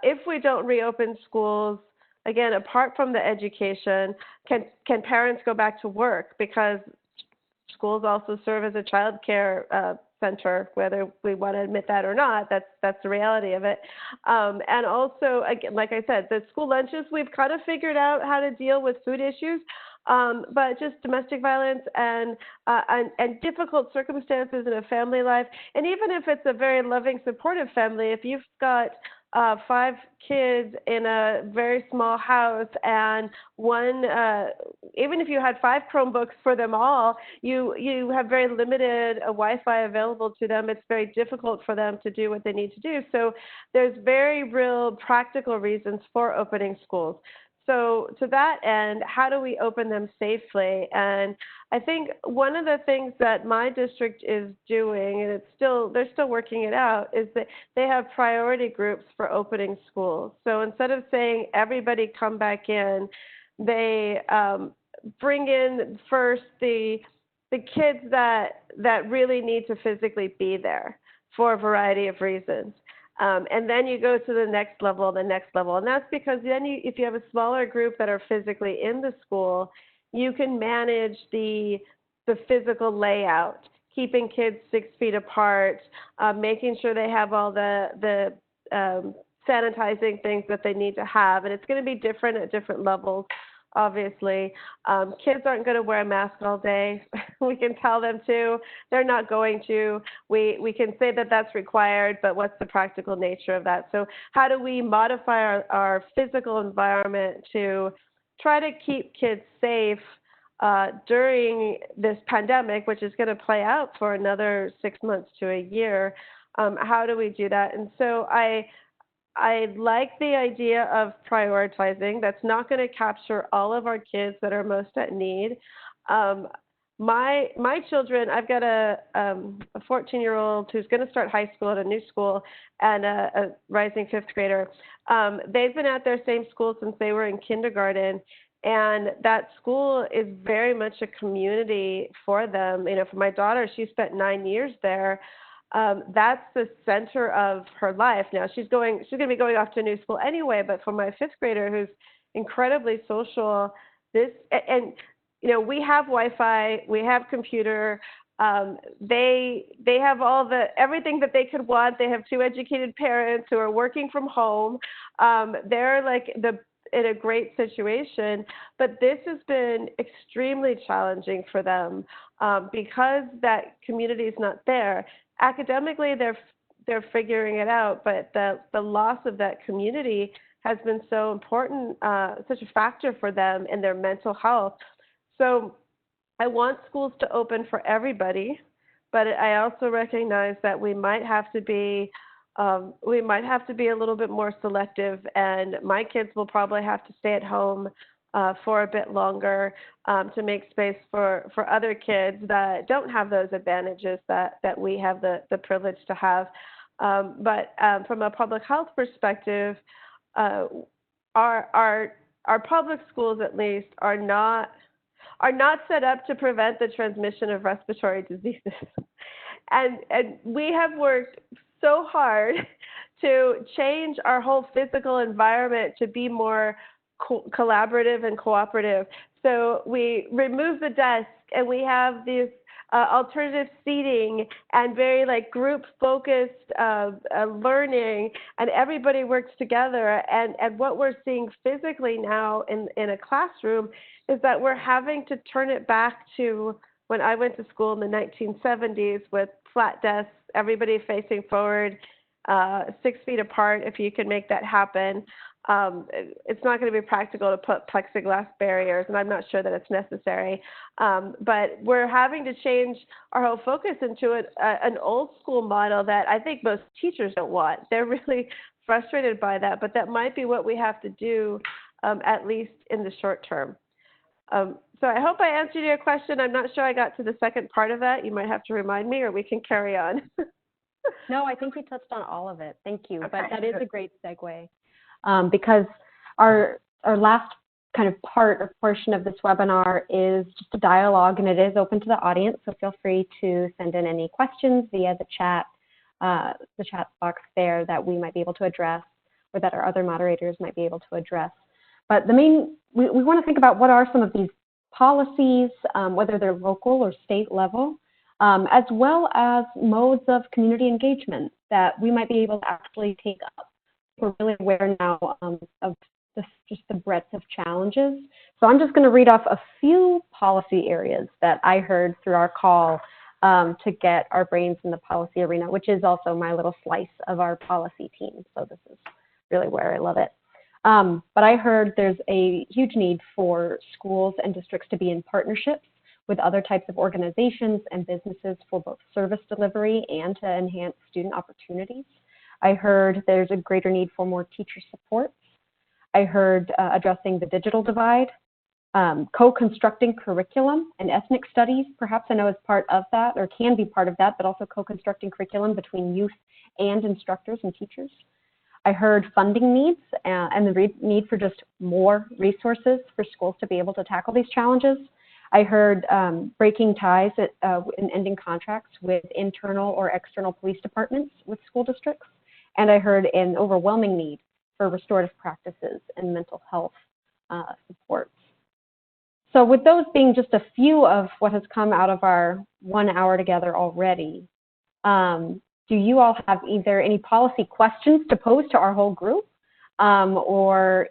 if we don't reopen schools, again, apart from the education, can parents go back to work? Because schools also serve as a child care center, whether we want to admit that or not. That's the reality of it. And also, again, like I said, the school lunches, we've kind of figured out how to deal with food issues, but just domestic violence and difficult circumstances in a family life, and even if it's a very loving, supportive family, if you've got 5 kids in a very small house and even if you had 5 Chromebooks for them all, you have very limited Wi-Fi available to them. It's very difficult for them to do what they need to do. So there's very real practical reasons for opening schools. So to that end, how do we open them safely? And I think one of the things that my district is doing, and they're still working it out, is that they have priority groups for opening schools. So instead of saying everybody come back in, they bring in first the kids that really need to physically be there for a variety of reasons. And then you go to the next level. And that's because then if you have a smaller group that are physically in the school, you can manage the physical layout, keeping kids 6 feet apart, making sure they have all the sanitizing things that they need to have. And it's going to be different at different levels. Obviously, kids aren't going to wear a mask all day. We can tell them to. They're not going to. We can say that that's required, but what's the practical nature of that? So how do we modify our physical environment to try to keep kids safe during this pandemic, which is going to play out for another 6 months to a year? How do we do that? And so I like the idea of prioritizing. That's not going to capture all of our kids that are most at need. My children, I've got a 14-year-old who's going to start high school at a new school and a rising 5th grader. They've been at their same school since they were in kindergarten, and that school is very much a community for them. You know, for my daughter, she spent 9 years there. That's the center of her life. Now she's going to be going off to a new school anyway, but for my 5th grader who's incredibly social, and you know, we have Wi-Fi, we have computer, they have everything that they could want. They have 2 educated parents who are working from home. They're like in a great situation, but this has been extremely challenging for them because that community is not there. Academically, they're figuring it out, but the loss of that community has been so important, such a factor for them in their mental health. So I want schools to open for everybody, but I also recognize that we might have to be a little bit more selective, and my kids will probably have to stay at home for a bit longer to make space for other kids that don't have those advantages that we have the privilege to have. But from a public health perspective, our public schools at least are not set up to prevent the transmission of respiratory diseases. And we have worked so hard to change our whole physical environment to be more collaborative and cooperative. So we remove the desk and we have these alternative seating and very like group focused learning, and everybody works together. And what we're seeing physically now in a classroom is that we're having to turn it back to when I went to school in the 1970s with flat desks, everybody facing forward, 6 feet apart if you can make that happen. It's not going to be practical to put plexiglass barriers, and I'm not sure that it's necessary. But we're having to change our whole focus into an old school model that I think most teachers don't want. They're really frustrated by that, but that might be what we have to do, at least in the short term. So I hope I answered your question. I'm not sure I got to the second part of that. You might have to remind me, or we can carry on. No, I think you touched on all of it. Thank you. Okay. But that is a great segue because our last kind of part or portion of this webinar is just a dialogue, and it is open to the audience. So feel free to send in any questions via the chat box there that we might be able to address, or that our other moderators might be able to address. But we want to think about what are some of these policies, whether they're local or state level, as well as modes of community engagement that we might be able to actually take up. We're really aware now of just the breadth of challenges. So I'm just going to read off a few policy areas that I heard through our call to get our brains in the policy arena, which is also my little slice of our policy team. So this is really where I love it. But I heard there's a huge need for schools and districts to be in partnerships with other types of organizations and businesses for both service delivery and to enhance student opportunities. I heard there's a greater need for more teacher supports. I heard addressing the digital divide, co-constructing curriculum and ethnic studies, perhaps I know is part of that or can be part of that, but also co-constructing curriculum between youth and instructors and teachers. I heard funding needs and the need for just more resources for schools to be able to tackle these challenges. I heard breaking ties and ending contracts with internal or external police departments with school districts. And I heard an overwhelming need for restorative practices and mental health supports. So with those being just a few of what has come out of our 1 hour together already, do you all have either any policy questions to pose to our whole group or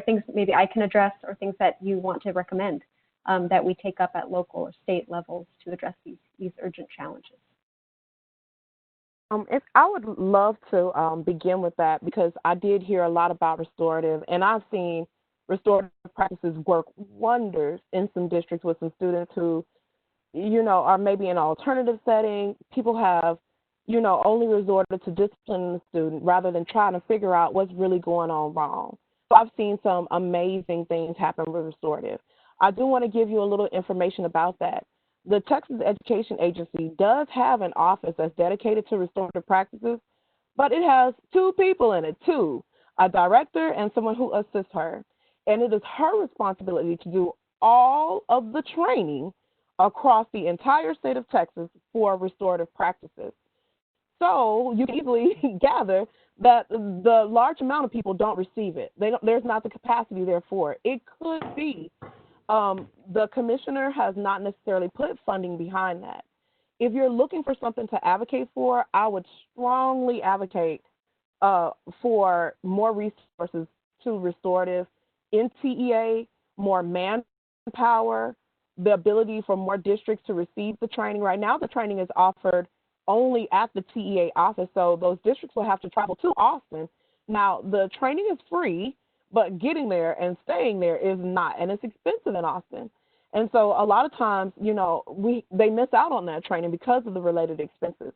things maybe I can address or things that you want to recommend that we take up at local or state levels to address these urgent challenges? I would love to begin with that because I did hear a lot about restorative, and I've seen restorative practices work wonders in some districts with some students who, are maybe in an alternative setting. People have, only resorted to disciplining the student rather than trying to figure out what's really going on wrong. So I've seen some amazing things happen with restorative. I do want to give you a little information about that. The Texas Education Agency does have an office that's dedicated to restorative practices, but it has 2 people in it, a director and someone who assists her. And it is her responsibility to do all of the training across the entire state of Texas for restorative practices. So you can easily gather that the large amount of people don't receive it. There's not the capacity there for it. It could be the commissioner has not necessarily put funding behind that. If you're looking for something to advocate for, I would strongly advocate for more resources to restorative in TEA, more manpower, the ability for more districts to receive the training. Right now, the training is offered only at the TEA office, so those districts will have to travel to Austin. Now, the training is free, but getting there and staying there is not, and it's expensive in Austin. And so a lot of times, they miss out on that training because of the related expenses.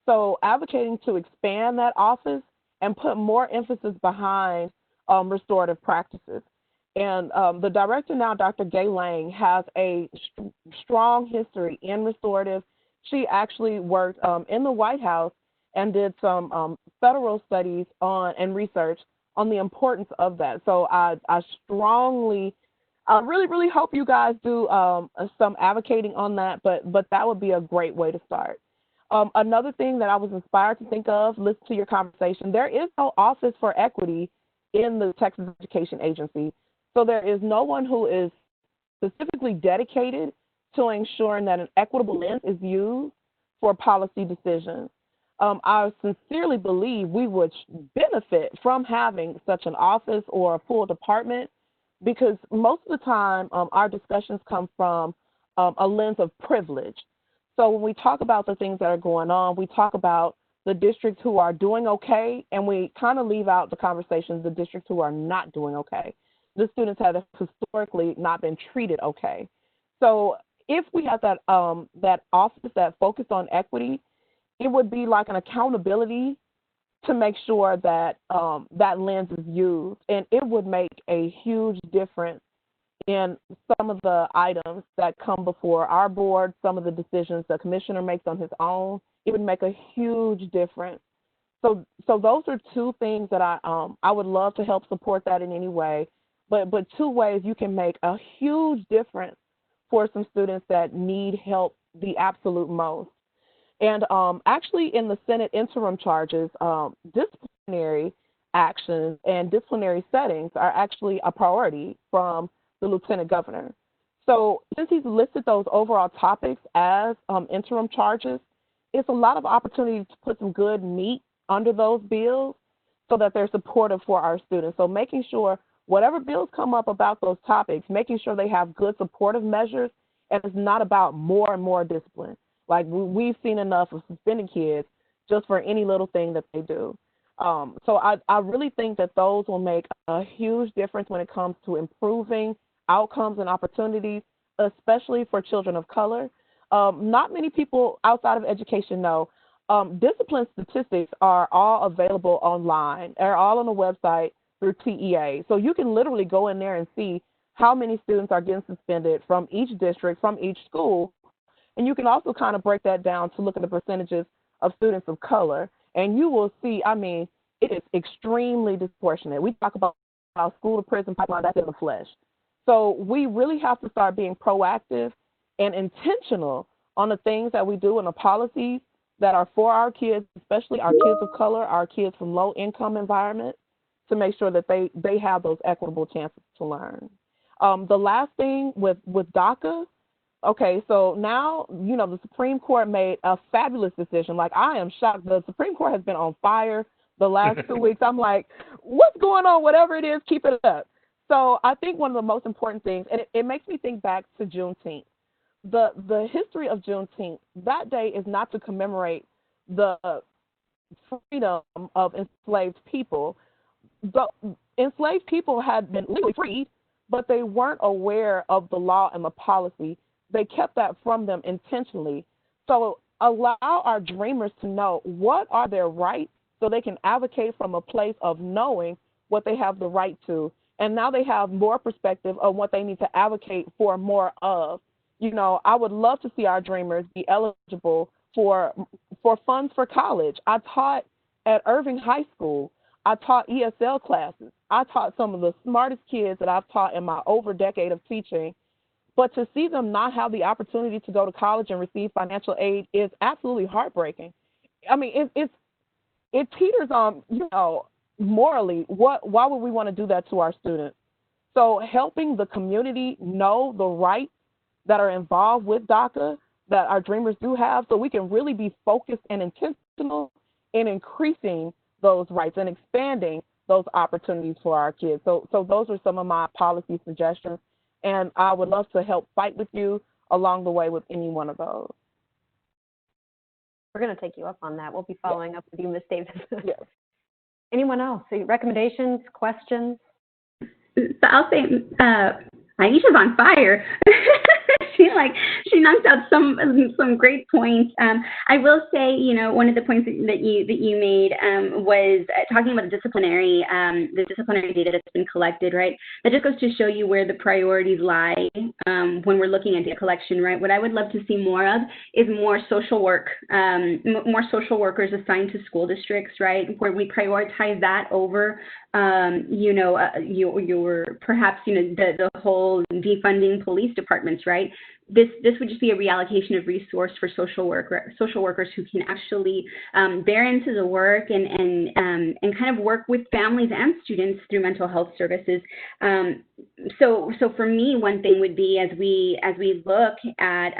So advocating to expand that office and put more emphasis behind restorative practices. And the director now, Dr. Gylon, has a strong history in restorative. She actually worked in the White House and did some federal studies on and research on the importance of that. So I really hope you guys do some advocating on that, but that would be a great way to start. Another thing that I was inspired to think of, listen to your conversation, there is no Office for Equity in the Texas Education Agency. So there is no one who is specifically dedicated to ensuring that an equitable lens is used for policy decisions. I sincerely believe we would benefit from having such an office or a full department because most of the time our discussions come from a lens of privilege. So when we talk about the things that are going on, we talk about the districts who are doing okay, and we kind of leave out the conversations the districts who are not doing okay. The students have historically not been treated okay. So if we have that office that focused on equity, it would be like an accountability to make sure that that lens is used, and it would make a huge difference in some of the items that come before our board, some of the decisions the commissioner makes on his own, it would make a huge difference. So those are two things that I would love to help support that in any way. But two ways you can make a huge difference for some students that need help the absolute most. And actually in the Senate interim charges, disciplinary actions and disciplinary settings are actually a priority from the Lieutenant Governor. So since he's listed those overall topics as interim charges, it's a lot of opportunity to put some good meat under those bills so that they're supportive for our students. So making sure whatever bills come up about those topics, making sure they have good supportive measures, and it's not about more and more discipline. Like we've seen enough of suspending kids just for any little thing that they do. So I really think that those will make a huge difference when it comes to improving outcomes and opportunities, especially for children of color. Not many people outside of education know discipline statistics are all available online. They're all on the website through TEA. So you can literally go in there and see how many students are getting suspended from each district, from each school. And you can also kind of break that down to look at the percentages of students of color. And you will see, I mean, it is extremely disproportionate. We talk about how school to prison pipeline, that's in the flesh. So we really have to start being proactive and intentional on the things that we do and the policies that are for our kids, especially our kids of color, our kids from low-income environments, to make sure that they have those equitable chances to learn. The last thing with DACA, okay, so now, you know, the Supreme Court made a fabulous decision. Like, I am shocked. The Supreme Court has been on fire the last 2 weeks. I'm like, what's going on? Whatever it is, keep it up. So I think one of the most important things, and it makes me think back to Juneteenth. The history of Juneteenth, that day is not to commemorate the freedom of enslaved people. The enslaved people had been legally freed, but they weren't aware of the law and the policy. They kept that from them intentionally. So allow our dreamers to know what are their rights so they can advocate from a place of knowing what they have the right to. And now they have more perspective of what they need to advocate for more of. You know, I would love to see our dreamers be eligible for funds for college. I taught at Irving High School. I taught ESL classes. I taught some of the smartest kids that I've taught in my over decade of teaching. But to see them not have the opportunity to go to college and receive financial aid is absolutely heartbreaking. I mean, it teeters on, you know, morally, why would we want to do that to our students? So helping the community know the rights that are involved with DACA that our dreamers do have, so we can really be focused and intentional in increasing those rights and expanding those opportunities for our kids. So those are some of my policy suggestions, and I would love to help fight with you along the way with any one of those. We're going to take you up on that. We'll be following up with you, Ms. Davis. Yes. Anyone else? So recommendations, questions? So I'll say Aicha's on fire. She knocked out some great points. I will say, you know, one of the points that you made was talking about the disciplinary data that's been collected, right? That just goes to show you where the priorities lie when we're looking at data collection, right? What I would love to see more of is more social work, more social workers assigned to school districts, right? Where we prioritize that over you know, your perhaps, you know, the whole defunding police departments, right? This would just be a reallocation of resource for social workers who can actually bear into the work and kind of work with families and students through mental health services. So for me, one thing would be as we look at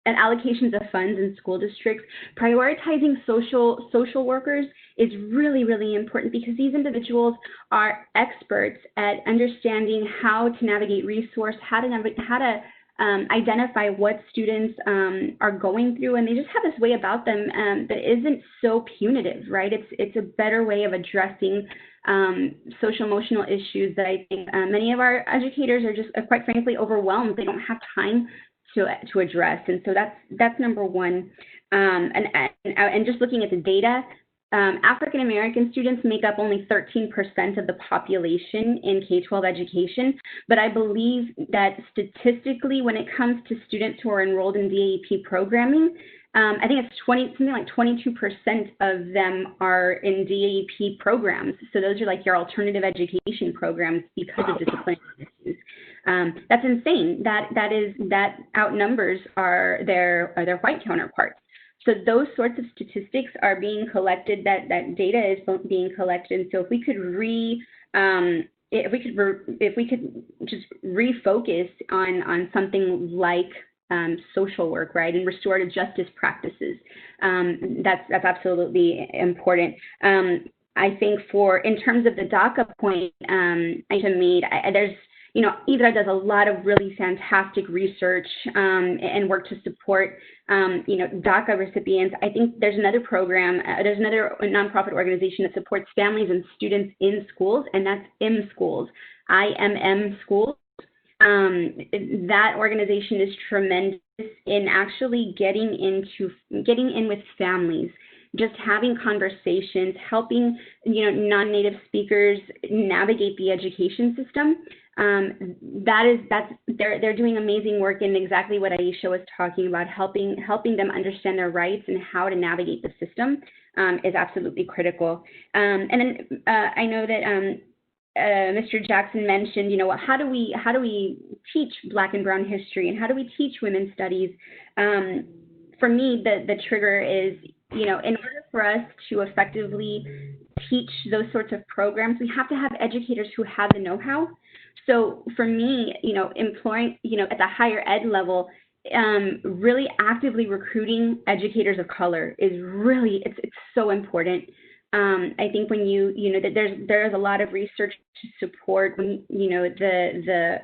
allocations of funds in school districts, prioritizing social workers is really, really important because these individuals are experts at understanding how to navigate resource, how to identify what students are going through, and they just have this way about them that isn't so punitive, right? It's a better way of addressing social emotional issues that I think many of our educators are just quite frankly overwhelmed. They don't have time to address, and so that's number one. And just looking at the data, African American students make up only 13% of the population in K-12 education, but I believe that statistically, when it comes to students who are enrolled in DAEP programming, I think it's something like 22% of them are in DAEP programs. So those are like your alternative education programs because of disciplinary issues. That's insane. That outnumbers their white counterparts. So those sorts of statistics are being collected. That data is being collected. And so if we could just refocus on something like social work, right, and restorative justice practices, that's absolutely important. I think in terms of the DACA point Aicha made, there's, IDRA does a lot of really fantastic research and work to support, DACA recipients. I think there's another program, there's another nonprofit organization that supports families and students in schools, and that's IM Schools, IMM Schools. That organization is tremendous in actually getting in with families, just having conversations, helping non-native speakers navigate the education system. They're doing amazing work in exactly what Aicha was talking about, helping them understand their rights and how to navigate the system is absolutely critical. And then I know that Mr. Jackson mentioned, how do we teach Black and Brown history, and how do we teach women's studies? For me, the trigger is, in order for us to effectively teach those sorts of programs, we have to have educators who have the know-how. So for me, employing, at the higher ed level, really actively recruiting educators of color is really, it's so important. I think when that there's a lot of research to support, the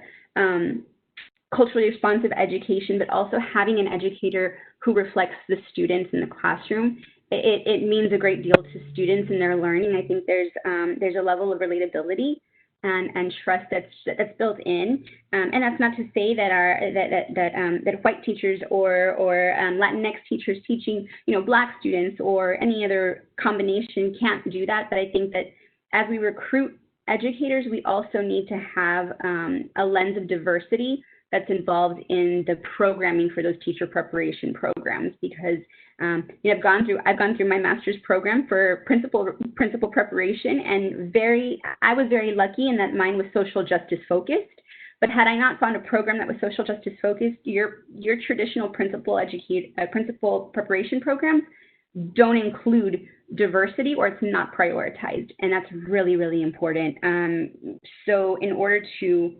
culturally responsive education, but also having an educator who reflects the students in the classroom. It means a great deal to students in their learning. I think there's a level of relatability and trust that's built in, and that's not to say that white teachers or Latinx teachers teaching Black students or any other combination can't do that. But I think that as we recruit educators, we also need to have a lens of diversity that's involved in the programming for those teacher preparation programs, because I've gone through my master's program for principal preparation, and I was very lucky in that mine was social justice focused. But had I not found a program that was social justice focused, your traditional principal preparation programs don't include diversity, or it's not prioritized, and that's really, really important. So in order to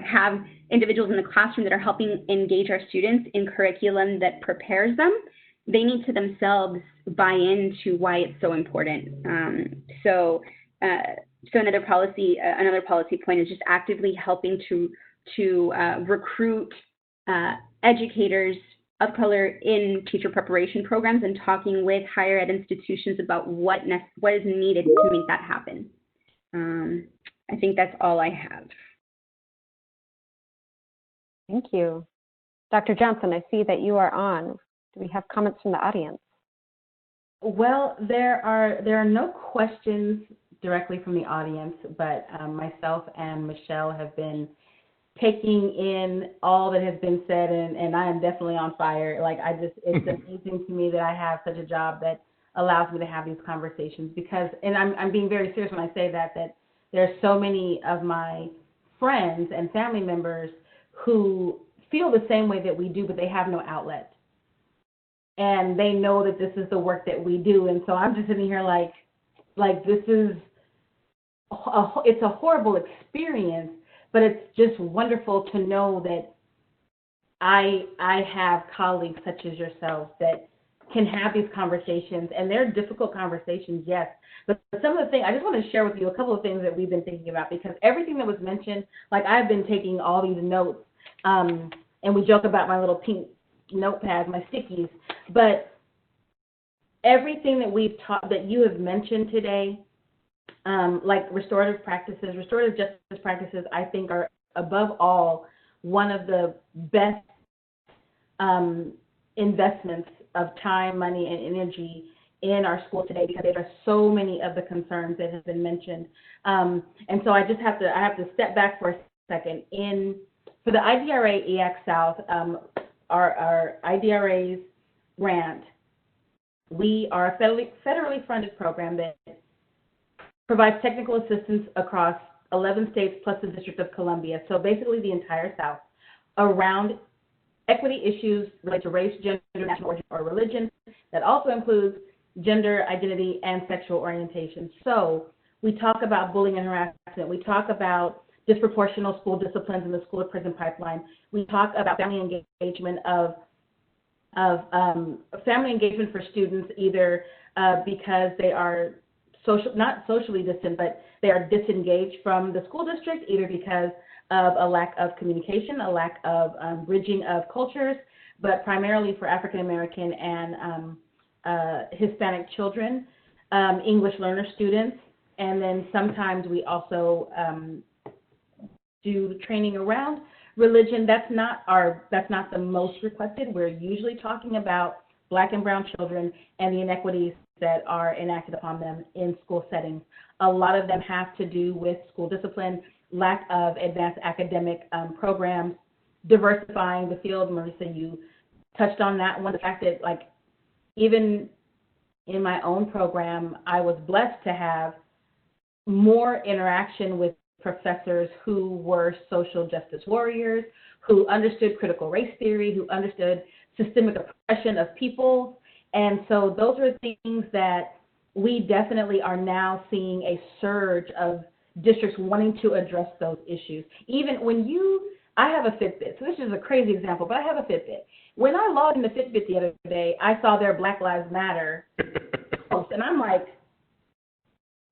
have individuals in the classroom that are helping engage our students in curriculum that prepares them, they need to themselves buy into why it's so important. So another policy point is just actively helping to recruit educators of color in teacher preparation programs, and talking with higher ed institutions about what is needed to make that happen. I think that's all I have. Thank you. Dr. Johnson, I see that you are on. Do we have comments from the audience? Well, there are no questions directly from the audience, but myself and Michelle have been taking in all that has been said, and I am definitely on fire. It's amazing to me that I have such a job that allows me to have these conversations, because, and I'm being very serious when I say that there are so many of my friends and family members who feel the same way that we do, but they have no outlet. And they know that this is the work that we do. And so I'm just sitting here like this is, it's a horrible experience, but it's just wonderful to know that I have colleagues such as yourselves that can have these conversations, and they're difficult conversations, yes. But some of the things, I just want to share with you a couple of things that we've been thinking about, because everything that was mentioned, I've been taking all these notes, and we joke about my little pink notepads, my stickies, but everything that we've taught, that you have mentioned today, like restorative justice practices, I think are above all one of the best investments of time, money, and energy in our school today because there are so many of the concerns that have been mentioned. And so I have to step back for a second. For the IDRA EAC South, our IDRA's grant, we are a federally funded program that provides technical assistance across 11 states plus the District of Columbia, so basically the entire South, around equity issues related to race, gender, national origin, or religion. That also includes gender identity and sexual orientation. So we talk about bullying and harassment. We talk about disproportional school disciplines in the school to prison pipeline. We talk about family engagement family engagement for students, either because they are not socially distant, but they are disengaged from the school district, either because of a lack of communication, a lack of bridging of cultures, but primarily for African American and Hispanic children, English learner students, and then sometimes we also do training around religion. That's not the most requested. We're usually talking about Black and brown children and the inequities that are enacted upon them in school settings. A lot of them have to do with school discipline, lack of advanced academic programs, diversifying the field. Marisa, you touched on that one, the fact that like even in my own program, I was blessed to have more interaction with professors who were social justice warriors, who understood critical race theory, who understood systemic oppression of people. And so those are things that we definitely are now seeing a surge of districts wanting to address those issues. Even when I have a Fitbit, so this is a crazy example, but I have a Fitbit. When I logged into Fitbit the other day, I saw their Black Lives Matter post, and I'm like,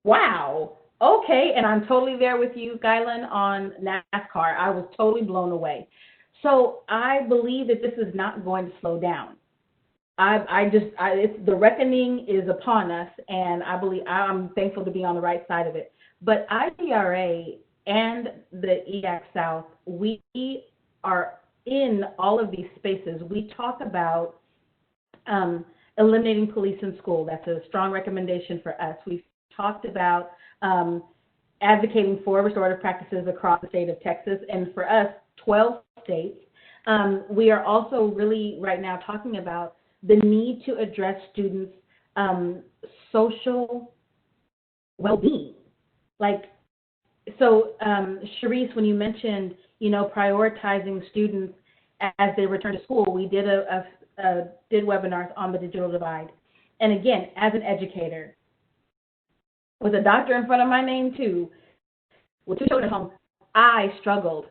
wow, okay, and I'm totally there with you, Gylon, on NASCAR. I was totally blown away. So I believe that this is not going to slow down. The reckoning is upon us, and I'm thankful to be on the right side of it. But IDRA and the EAC South, we are in all of these spaces. We talk about eliminating police in school. That's a strong recommendation for us. We've talked about advocating for restorative practices across the state of Texas, and for us, 12 states. We are also really right now talking about the need to address students' social well-being. Cherise, when you mentioned, prioritizing students as they return to school, we did did webinars on the digital divide. And again, as an educator, with a doctor in front of my name too, with 2 children at home, I struggled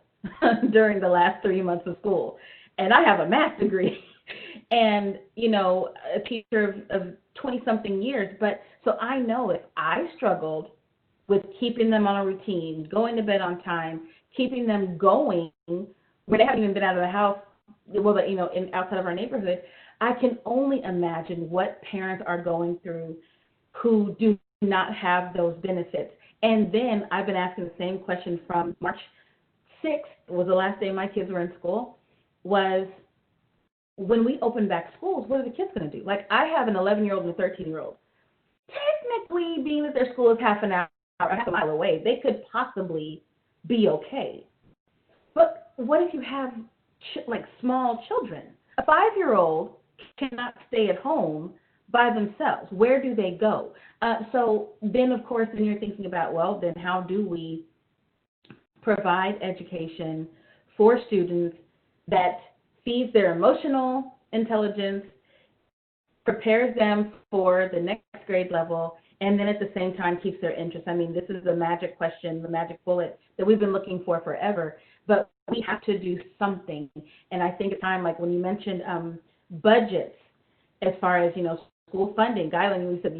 during the last 3 months of school. And I have a math degree and, a teacher of 20-something years. But so I know if I struggled with keeping them on a routine, going to bed on time, keeping them going when they haven't even been out of the house, outside of our neighborhood, I can only imagine what parents are going through who do not have those benefits. And then I've been asking the same question from March 6th, was the last day my kids were in school, was when we open back schools, what are the kids going to do? Like, I have an 11-year-old and a 13-year-old. Technically, being that their school is half a mile away, they could possibly be okay. But what if you have small children? A 5-year-old cannot stay at home by themselves. Where do they go? So then, of course, then you're thinking about, well, then how do we provide education for students that feeds their emotional intelligence, prepares them for the next grade level, and then at the same time keeps their interest? I mean, this is the magic question, the magic bullet that we've been looking for forever, but we have to do something. And I think it's time, like when you mentioned budgets, as far as, school funding, Gylon, we said,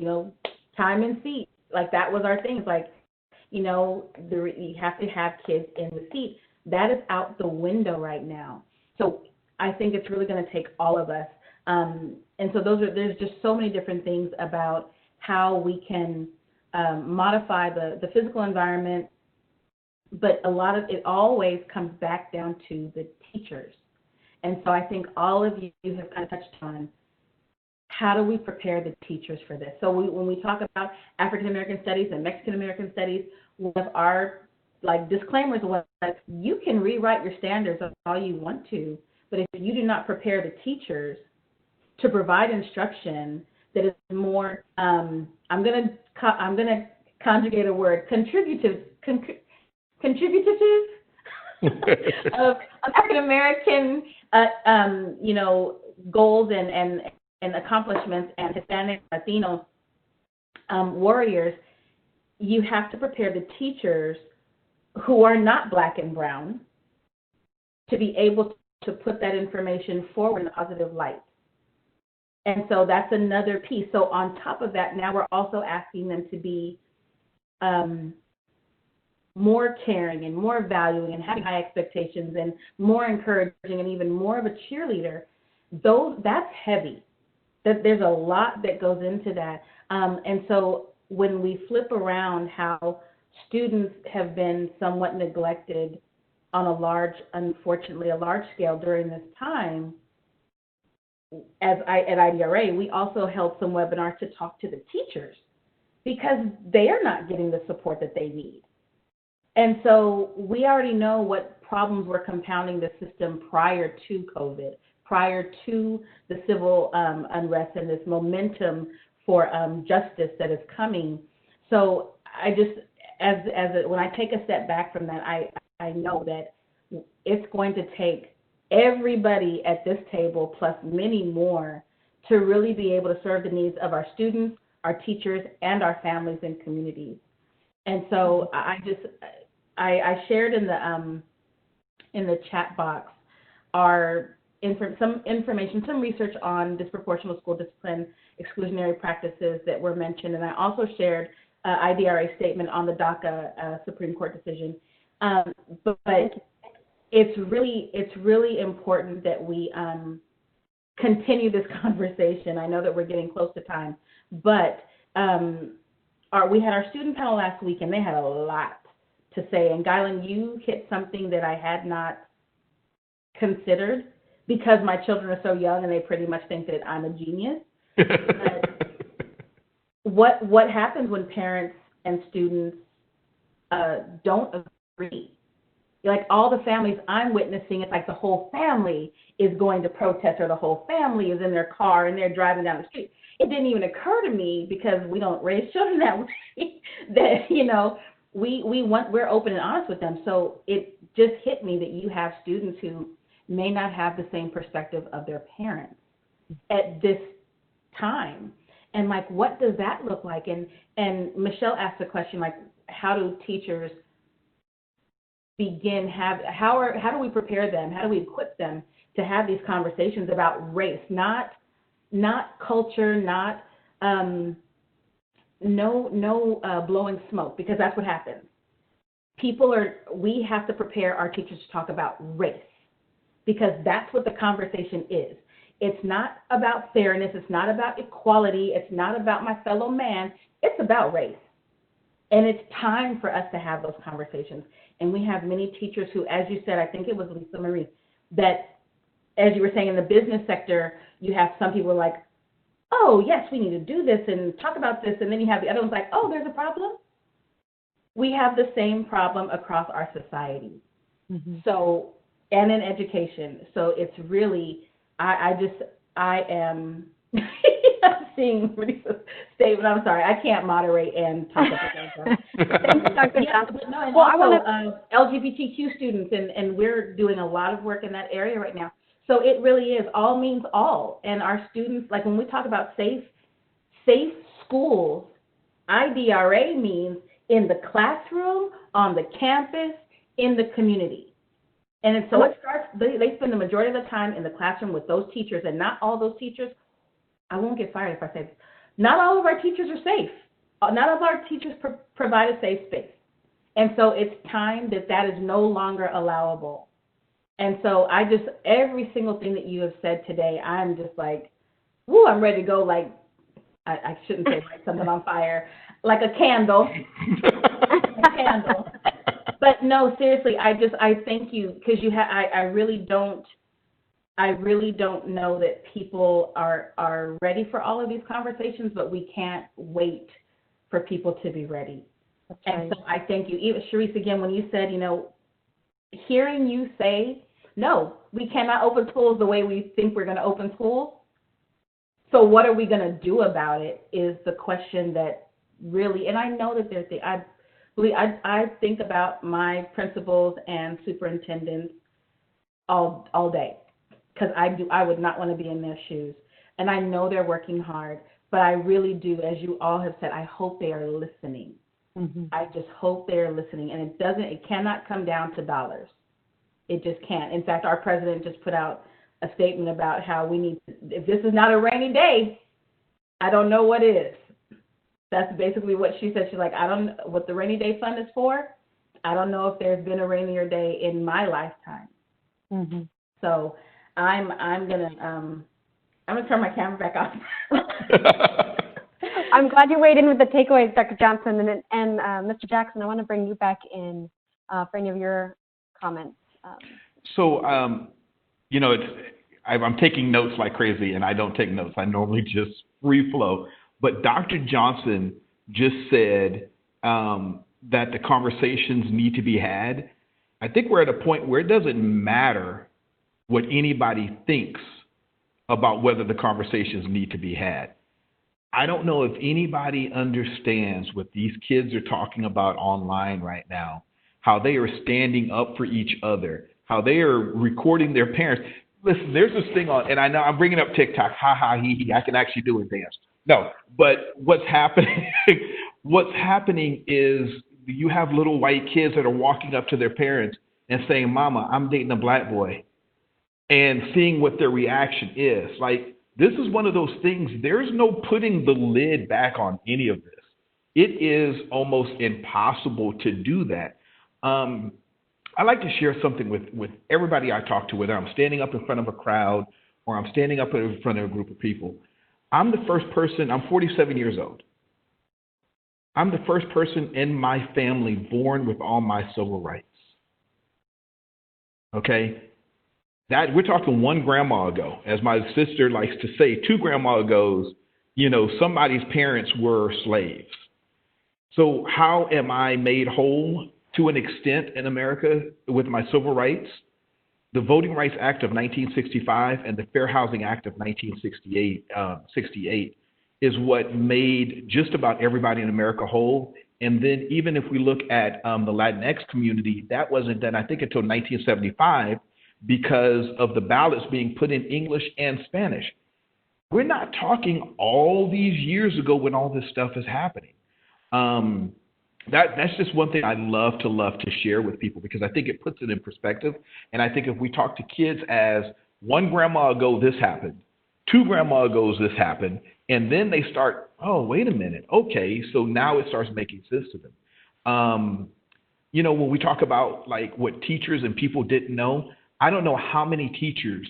time and seat, like that was our thing. It's like, you have to have kids in the seat. That is out the window right now. So I think it's really going to take all of us. And so there's just so many different things about how we can modify the physical environment, but a lot of it always comes back down to the teachers. And so I think all of you have kind of touched on how do we prepare the teachers for this? So when we talk about African American studies and Mexican American studies, one of our disclaimers was that you can rewrite your standards all you want to, but if you do not prepare the teachers to provide instruction that is more, I'm gonna conjugate a word, contributive of African American, goals and accomplishments, and Hispanic, Latino warriors, you have to prepare the teachers who are not Black and brown to be able to put that information forward in a positive light. And so that's another piece. So on top of that, now we're also asking them to be more caring and more valuing and having high expectations and more encouraging and even more of a cheerleader. That's heavy. There's a lot that goes into that. And so when we flip around how students have been somewhat neglected on unfortunately, a large scale during this time, at IDRA, we also held some webinars to talk to the teachers because they are not getting the support that they need. And so we already know what problems were compounding the system prior to COVID, prior to the civil unrest and this momentum for justice that is coming. So I just, when I take a step back from that, I know that it's going to take everybody at this table plus many more to really be able to serve the needs of our students, our teachers, and our families and communities. And so I shared in the chat box some information, some research on disproportional school discipline, exclusionary practices that were mentioned, and I also shared IDRA statement on the DACA Supreme Court decision. But it's really important that we continue this conversation. I know that we're getting close to time, but we had our student panel last week, and they had a lot to say. And Gylon, you hit something that I had not considered because my children are so young and they pretty much think that I'm a genius. What happens when parents and students don't agree? Like all the families I'm witnessing, it's like the whole family is going to protest, or the whole family is in their car and they're driving down the street. It didn't even occur to me, because we don't raise children that way, that we're open and honest with them. So it just hit me that you have students who may not have the same perspective of their parents at this time. And like, what does that look like? And Michelle asked the question, like, how do teachers begin, how do we prepare them? How do we equip them to have these conversations about race, not culture, not blowing smoke, because that's what happens. We have to prepare our teachers to talk about race, because that's what the conversation is. It's not about fairness. It's not about equality. It's not about my fellow man. It's about race. And it's time for us to have those conversations. And we have many teachers who, as you said, I think it was Lisa Marie, that, as you were saying, in the business sector, you have some people like, oh, yes, we need to do this and talk about this. And then you have the other ones like, oh, there's a problem. We have the same problem across our society. Mm-hmm. So, and in education. So it's really, I am seeing Marisa's statement. I'm sorry, I can't moderate and talk at the same time. Thank you, Dr. Johnson. No, and also LGBTQ students, and we're doing a lot of work in that area right now. So it really is, all means all. And our students, like when we talk about safe schools, IDRA means in the classroom, on the campus, in the community. And so it starts, they spend the majority of the time in the classroom with those teachers, and not all those teachers, I won't get fired if I say this, not all of our teachers are safe. Not all of our teachers provide a safe space. And so it's time that is no longer allowable. And so every single thing that you have said today, I'm just like, woo, I'm ready to go, like, I shouldn't say light something on fire, like a candle. A candle. But no, seriously, I thank you, because I really don't, I really don't know that people are ready for all of these conversations, but we can't wait for people to be ready. That's And right. so I thank you. Even Cherise, again, when you said, hearing you say, no, we cannot open schools the way we think we're going to open schools. So what are we going to do about it is the question that really, and I know that I think about my principals and superintendents all day, because I would not want to be in their shoes. And I know they're working hard, but I really do, as you all have said, I hope they are listening. Mm-hmm. I just hope they are listening. And it cannot come down to dollars. It just can't. In fact, our president just put out a statement about how we need, if this is not a rainy day, I don't know what is. That's basically what she said. She's like, I don't know what the rainy day fund is for. I don't know if there's been a rainier day in my lifetime. Mm-hmm. So I'm gonna turn my camera back off. I'm glad you weighed in with the takeaways, Dr. Johnson, and Mr. Jackson. I want to bring you back in for any of your comments. So, I'm taking notes like crazy, and I don't take notes. I normally just free flow. But Dr. Johnson just said that the conversations need to be had. I think we're at a point where it doesn't matter what anybody thinks about whether the conversations need to be had. I don't know if anybody understands what these kids are talking about online right now, how they are standing up for each other, how they are recording their parents. Listen, there's this thing on, and I know I'm bringing up TikTok, ha ha, he, I can actually do a dance. No, but what's happening is you have little white kids that are walking up to their parents and saying, Mama, I'm dating a black boy, and seeing what their reaction is. Like, this is one of those things, there's no putting the lid back on any of this. It is almost impossible to do that. I like to share something with everybody I talk to, whether I'm standing up in front of a crowd or I'm standing up in front of a group of people. I'm the first person, I'm 47 years old. I'm the first person in my family born with all my civil rights. Okay? That we're talking one grandma ago. As my sister likes to say, two grandma ago's, somebody's parents were slaves. So how am I made whole to an extent in America with my civil rights? The Voting Rights Act of 1965 and the Fair Housing Act of 1968 is what made just about everybody in America whole. And then even if we look at the Latinx community, that wasn't done, I think, until 1975 because of the ballots being put in English and Spanish. We're not talking all these years ago when all this stuff is happening. That's just one thing I love to share with people because I think it puts it in perspective. And I think if we talk to kids as one grandma ago this happened, two grandma ago's this happened, and then they start, oh, wait a minute, okay, so now it starts making sense to them. When we talk about like what teachers and people didn't know, I don't know how many teachers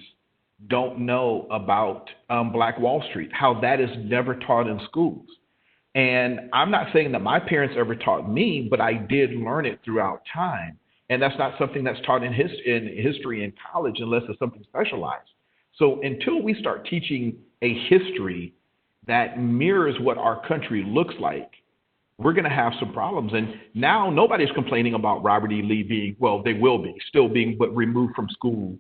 don't know about Black Wall Street, how that is never taught in schools. And I'm not saying that my parents ever taught me, but I did learn it throughout time. And that's not something that's taught in history in college unless it's something specialized. So until we start teaching a history that mirrors what our country looks like, we're going to have some problems. And now nobody's complaining about Robert E. Lee being, well, they will be, still being, but removed from school,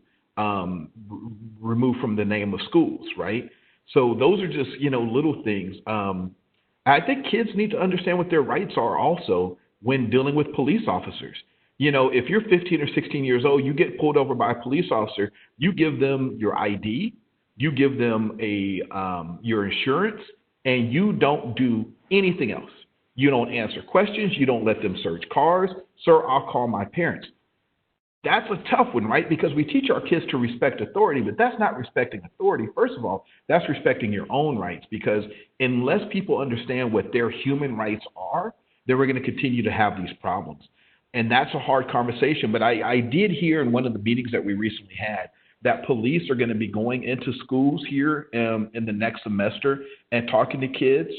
removed from the name of schools, right? So those are just, little things. I think kids need to understand what their rights are also when dealing with police officers. If you're 15 or 16 years old, you get pulled over by a police officer, you give them your ID, you give them your insurance, and you don't do anything else. You don't answer questions. You don't let them search cars. Sir, I'll call my parents. That's a tough one, right? Because we teach our kids to respect authority, but that's not respecting authority. First of all, that's respecting your own rights, because unless people understand what their human rights are, then we're going to continue to have these problems. And that's a hard conversation. But I did hear in one of the meetings that we recently had that police are going to be going into schools here in the next semester and talking to kids.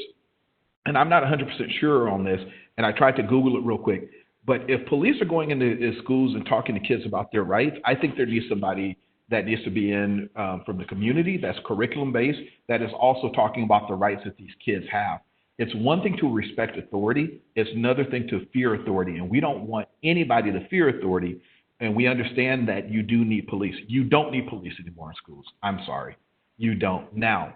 And I'm not 100% sure on this, and I tried to Google it real quick. But if police are going into schools and talking to kids about their rights, I think there needs somebody that needs to be in from the community, that's curriculum-based, that is also talking about the rights that these kids have. It's one thing to respect authority. It's another thing to fear authority. And we don't want anybody to fear authority. And we understand that you do need police. You don't need police anymore in schools. I'm sorry. You don't. Now,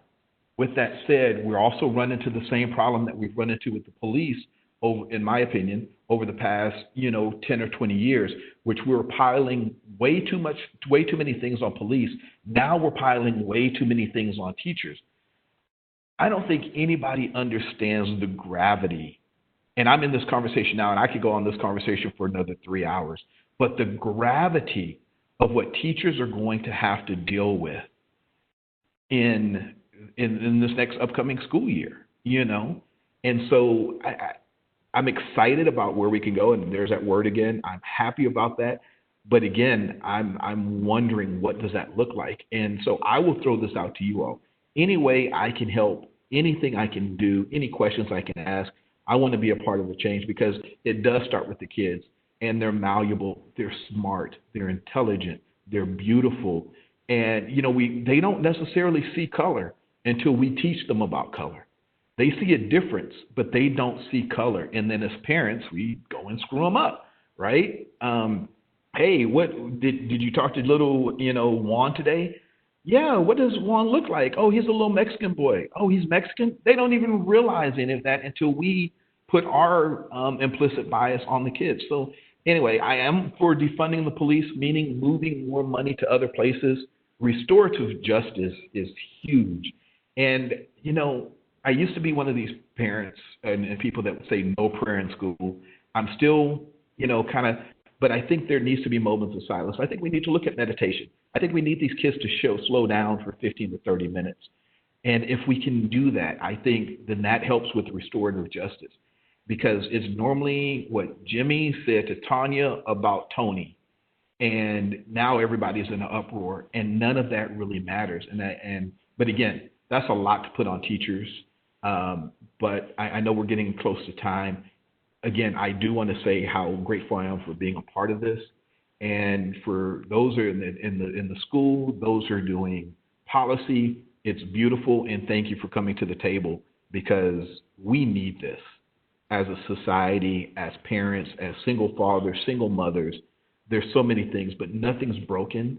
with that said, we're also running into the same problem that we've run into with the police, over, in my opinion, over the past, 10 or 20 years, which we were piling way too many things on police. Now we're piling way too many things on teachers. I don't think anybody understands the gravity. And I'm in this conversation now, and I could go on this conversation for another 3 hours. But the gravity of what teachers are going to have to deal with in this next upcoming school year, And so I'm excited about where we can go, and there's that word again. I'm happy about that. But again, I'm wondering, what does that look like? And so I will throw this out to you all. Any way I can help, anything I can do, any questions I can ask, I want to be a part of the change, because it does start with the kids, and they're malleable, they're smart, they're intelligent, they're beautiful. And, they don't necessarily see color until we teach them about color. They see a difference, but they don't see color. And then as parents, we go and screw them up, right? Hey, what did you talk to little, Juan today? Yeah, what does Juan look like? Oh, he's a little Mexican boy. Oh, he's Mexican? They don't even realize any of that until we put our implicit bias on the kids. So anyway, I am for defunding the police, meaning moving more money to other places. Restorative justice is huge. And, I used to be one of these parents and people that would say no prayer in school. I'm still, but I think there needs to be moments of silence. I think we need to look at meditation. I think we need these kids to slow down for 15 to 30 minutes. And if we can do that, I think then that helps with restorative justice, because it's normally what Jimmy said to Tanya about Tony. And now everybody's in an uproar, and none of that really matters. But again, that's a lot to put on teachers. But I know we're getting close to time. Again, I do want to say how grateful I am for being a part of this. And for those who are in the school, those who are doing policy, it's beautiful. And thank you for coming to the table, because we need this as a society, as parents, as single fathers, single mothers. There's so many things, but nothing's broken.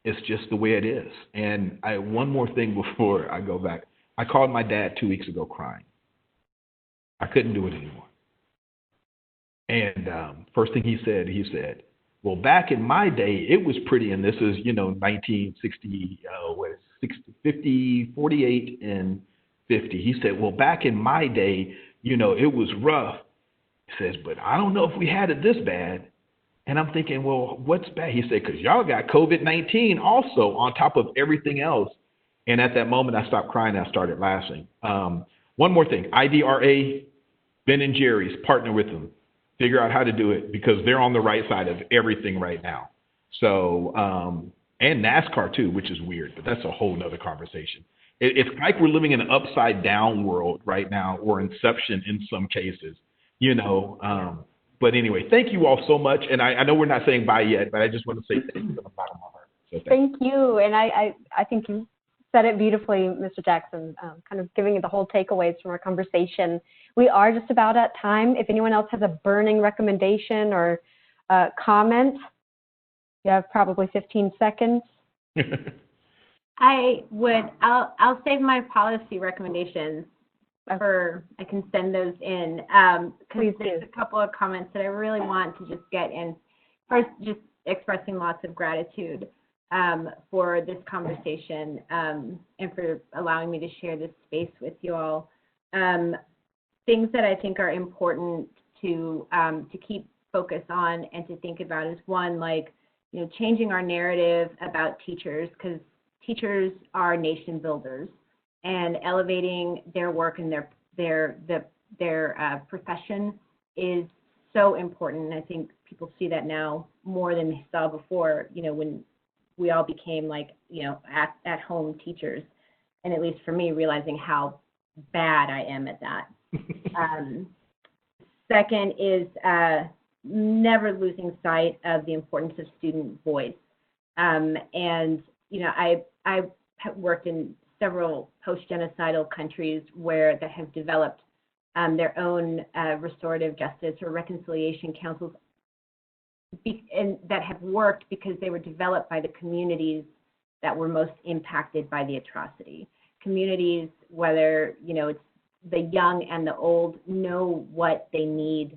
It's just the way it is. And one more thing before I go back. I called my dad 2 weeks ago crying. I couldn't do it anymore. And first thing he said, well, back in my day, it was pretty, and this is, 1960, 50, 48 and 50. He said, well, back in my day, it was rough. He says, but I don't know if we had it this bad. And I'm thinking, well, what's bad? He said, because y'all got COVID-19 also on top of everything else. And at that moment, I stopped crying and I started laughing. One more thing, IDRA, Ben and Jerry's, partner with them. Figure out how to do it, because they're on the right side of everything right now. So, and NASCAR too, which is weird, but that's a whole nother conversation. It's like we're living in an upside down world right now, or Inception in some cases, But anyway, thank you all so much. And I know we're not saying bye yet, but I just want to say thank you from the bottom of my heart. So thank you. And I think you said it beautifully, Mr. Jackson, kind of giving the whole takeaways from our conversation. We are just about at time. If anyone else has a burning recommendation or comment, you have probably 15 seconds. I'll save my policy recommendations for, I can send those in, because there's a couple of comments that I really want to just get in. First, just expressing lots of gratitude for this conversation and for allowing me to share this space with you all. Things that I think are important to keep focus on and to think about is, one, changing our narrative about teachers, because teachers are nation builders, and elevating their work and their profession is so important. And I think people see that now more than they saw before, when we all became at home teachers. And at least for me, realizing how bad I am at that. Second is never losing sight of the importance of student voice. And, you know, I have worked in several post-genocidal countries that have developed their own restorative justice or reconciliation councils, and that have worked because they were developed by the communities that were most impacted by the atrocity. Communities, whether, you know, it's the young and the old, know what they need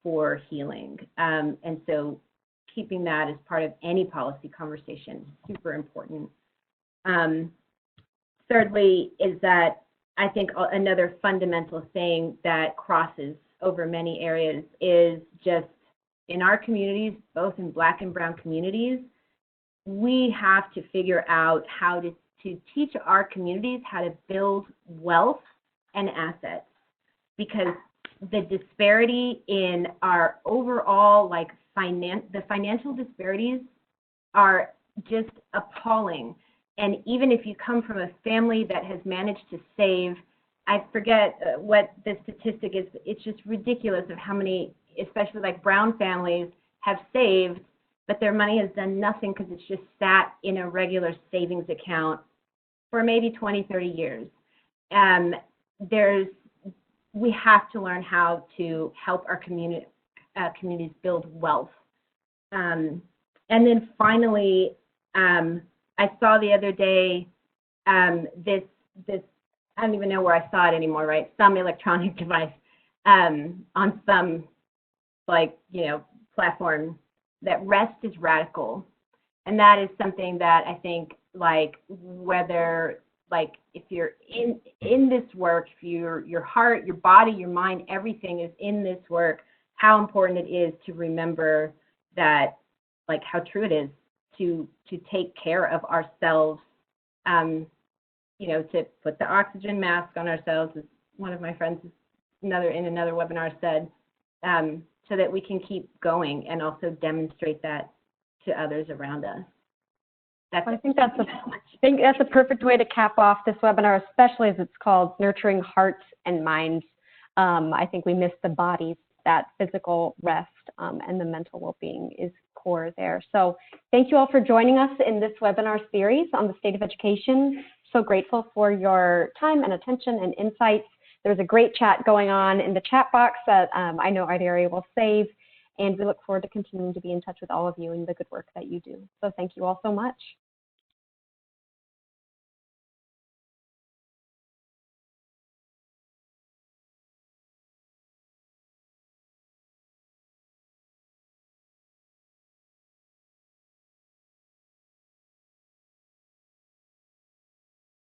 for healing. And so keeping that as part of any policy conversation is super important. Thirdly, is that I think another fundamental thing that crosses over many areas is just in our communities, both in Black and Brown communities, we have to figure out how to teach our communities how to build wealth and assets, because the disparity in our overall, like, the financial disparities are just appalling. And even if you come from a family that has managed to save, I forget what the statistic is, it's just ridiculous of how many, especially like brown families, have saved, but their money has done nothing because it's just sat in a regular savings account for maybe 20, 30 years. We have to learn how to help our communities build wealth. And then finally, I saw the other day this I don't even know where I saw it anymore, right? Some electronic device on some, like, you know, platform that rest is radical. And that is something that I think, like, whether, like, if you're in this work, if your heart, your body, your mind, everything is in this work, how important it is to remember that, like, how true it is to take care of ourselves, you know, to put the oxygen mask on ourselves, as one of my friends in another webinar said, so that we can keep going and also demonstrate that to others around us. I think that's a perfect way to cap off this webinar, especially as it's called Nurturing Hearts and Minds. I think we miss the bodies, that physical rest and the mental well-being is core there. So thank you all for joining us in this webinar series on the state of education. So grateful for your time and attention and insights. There's a great chat going on in the chat box that I know IDRA will save, and we look forward to continuing to be in touch with all of you and the good work that you do. So thank you all so much.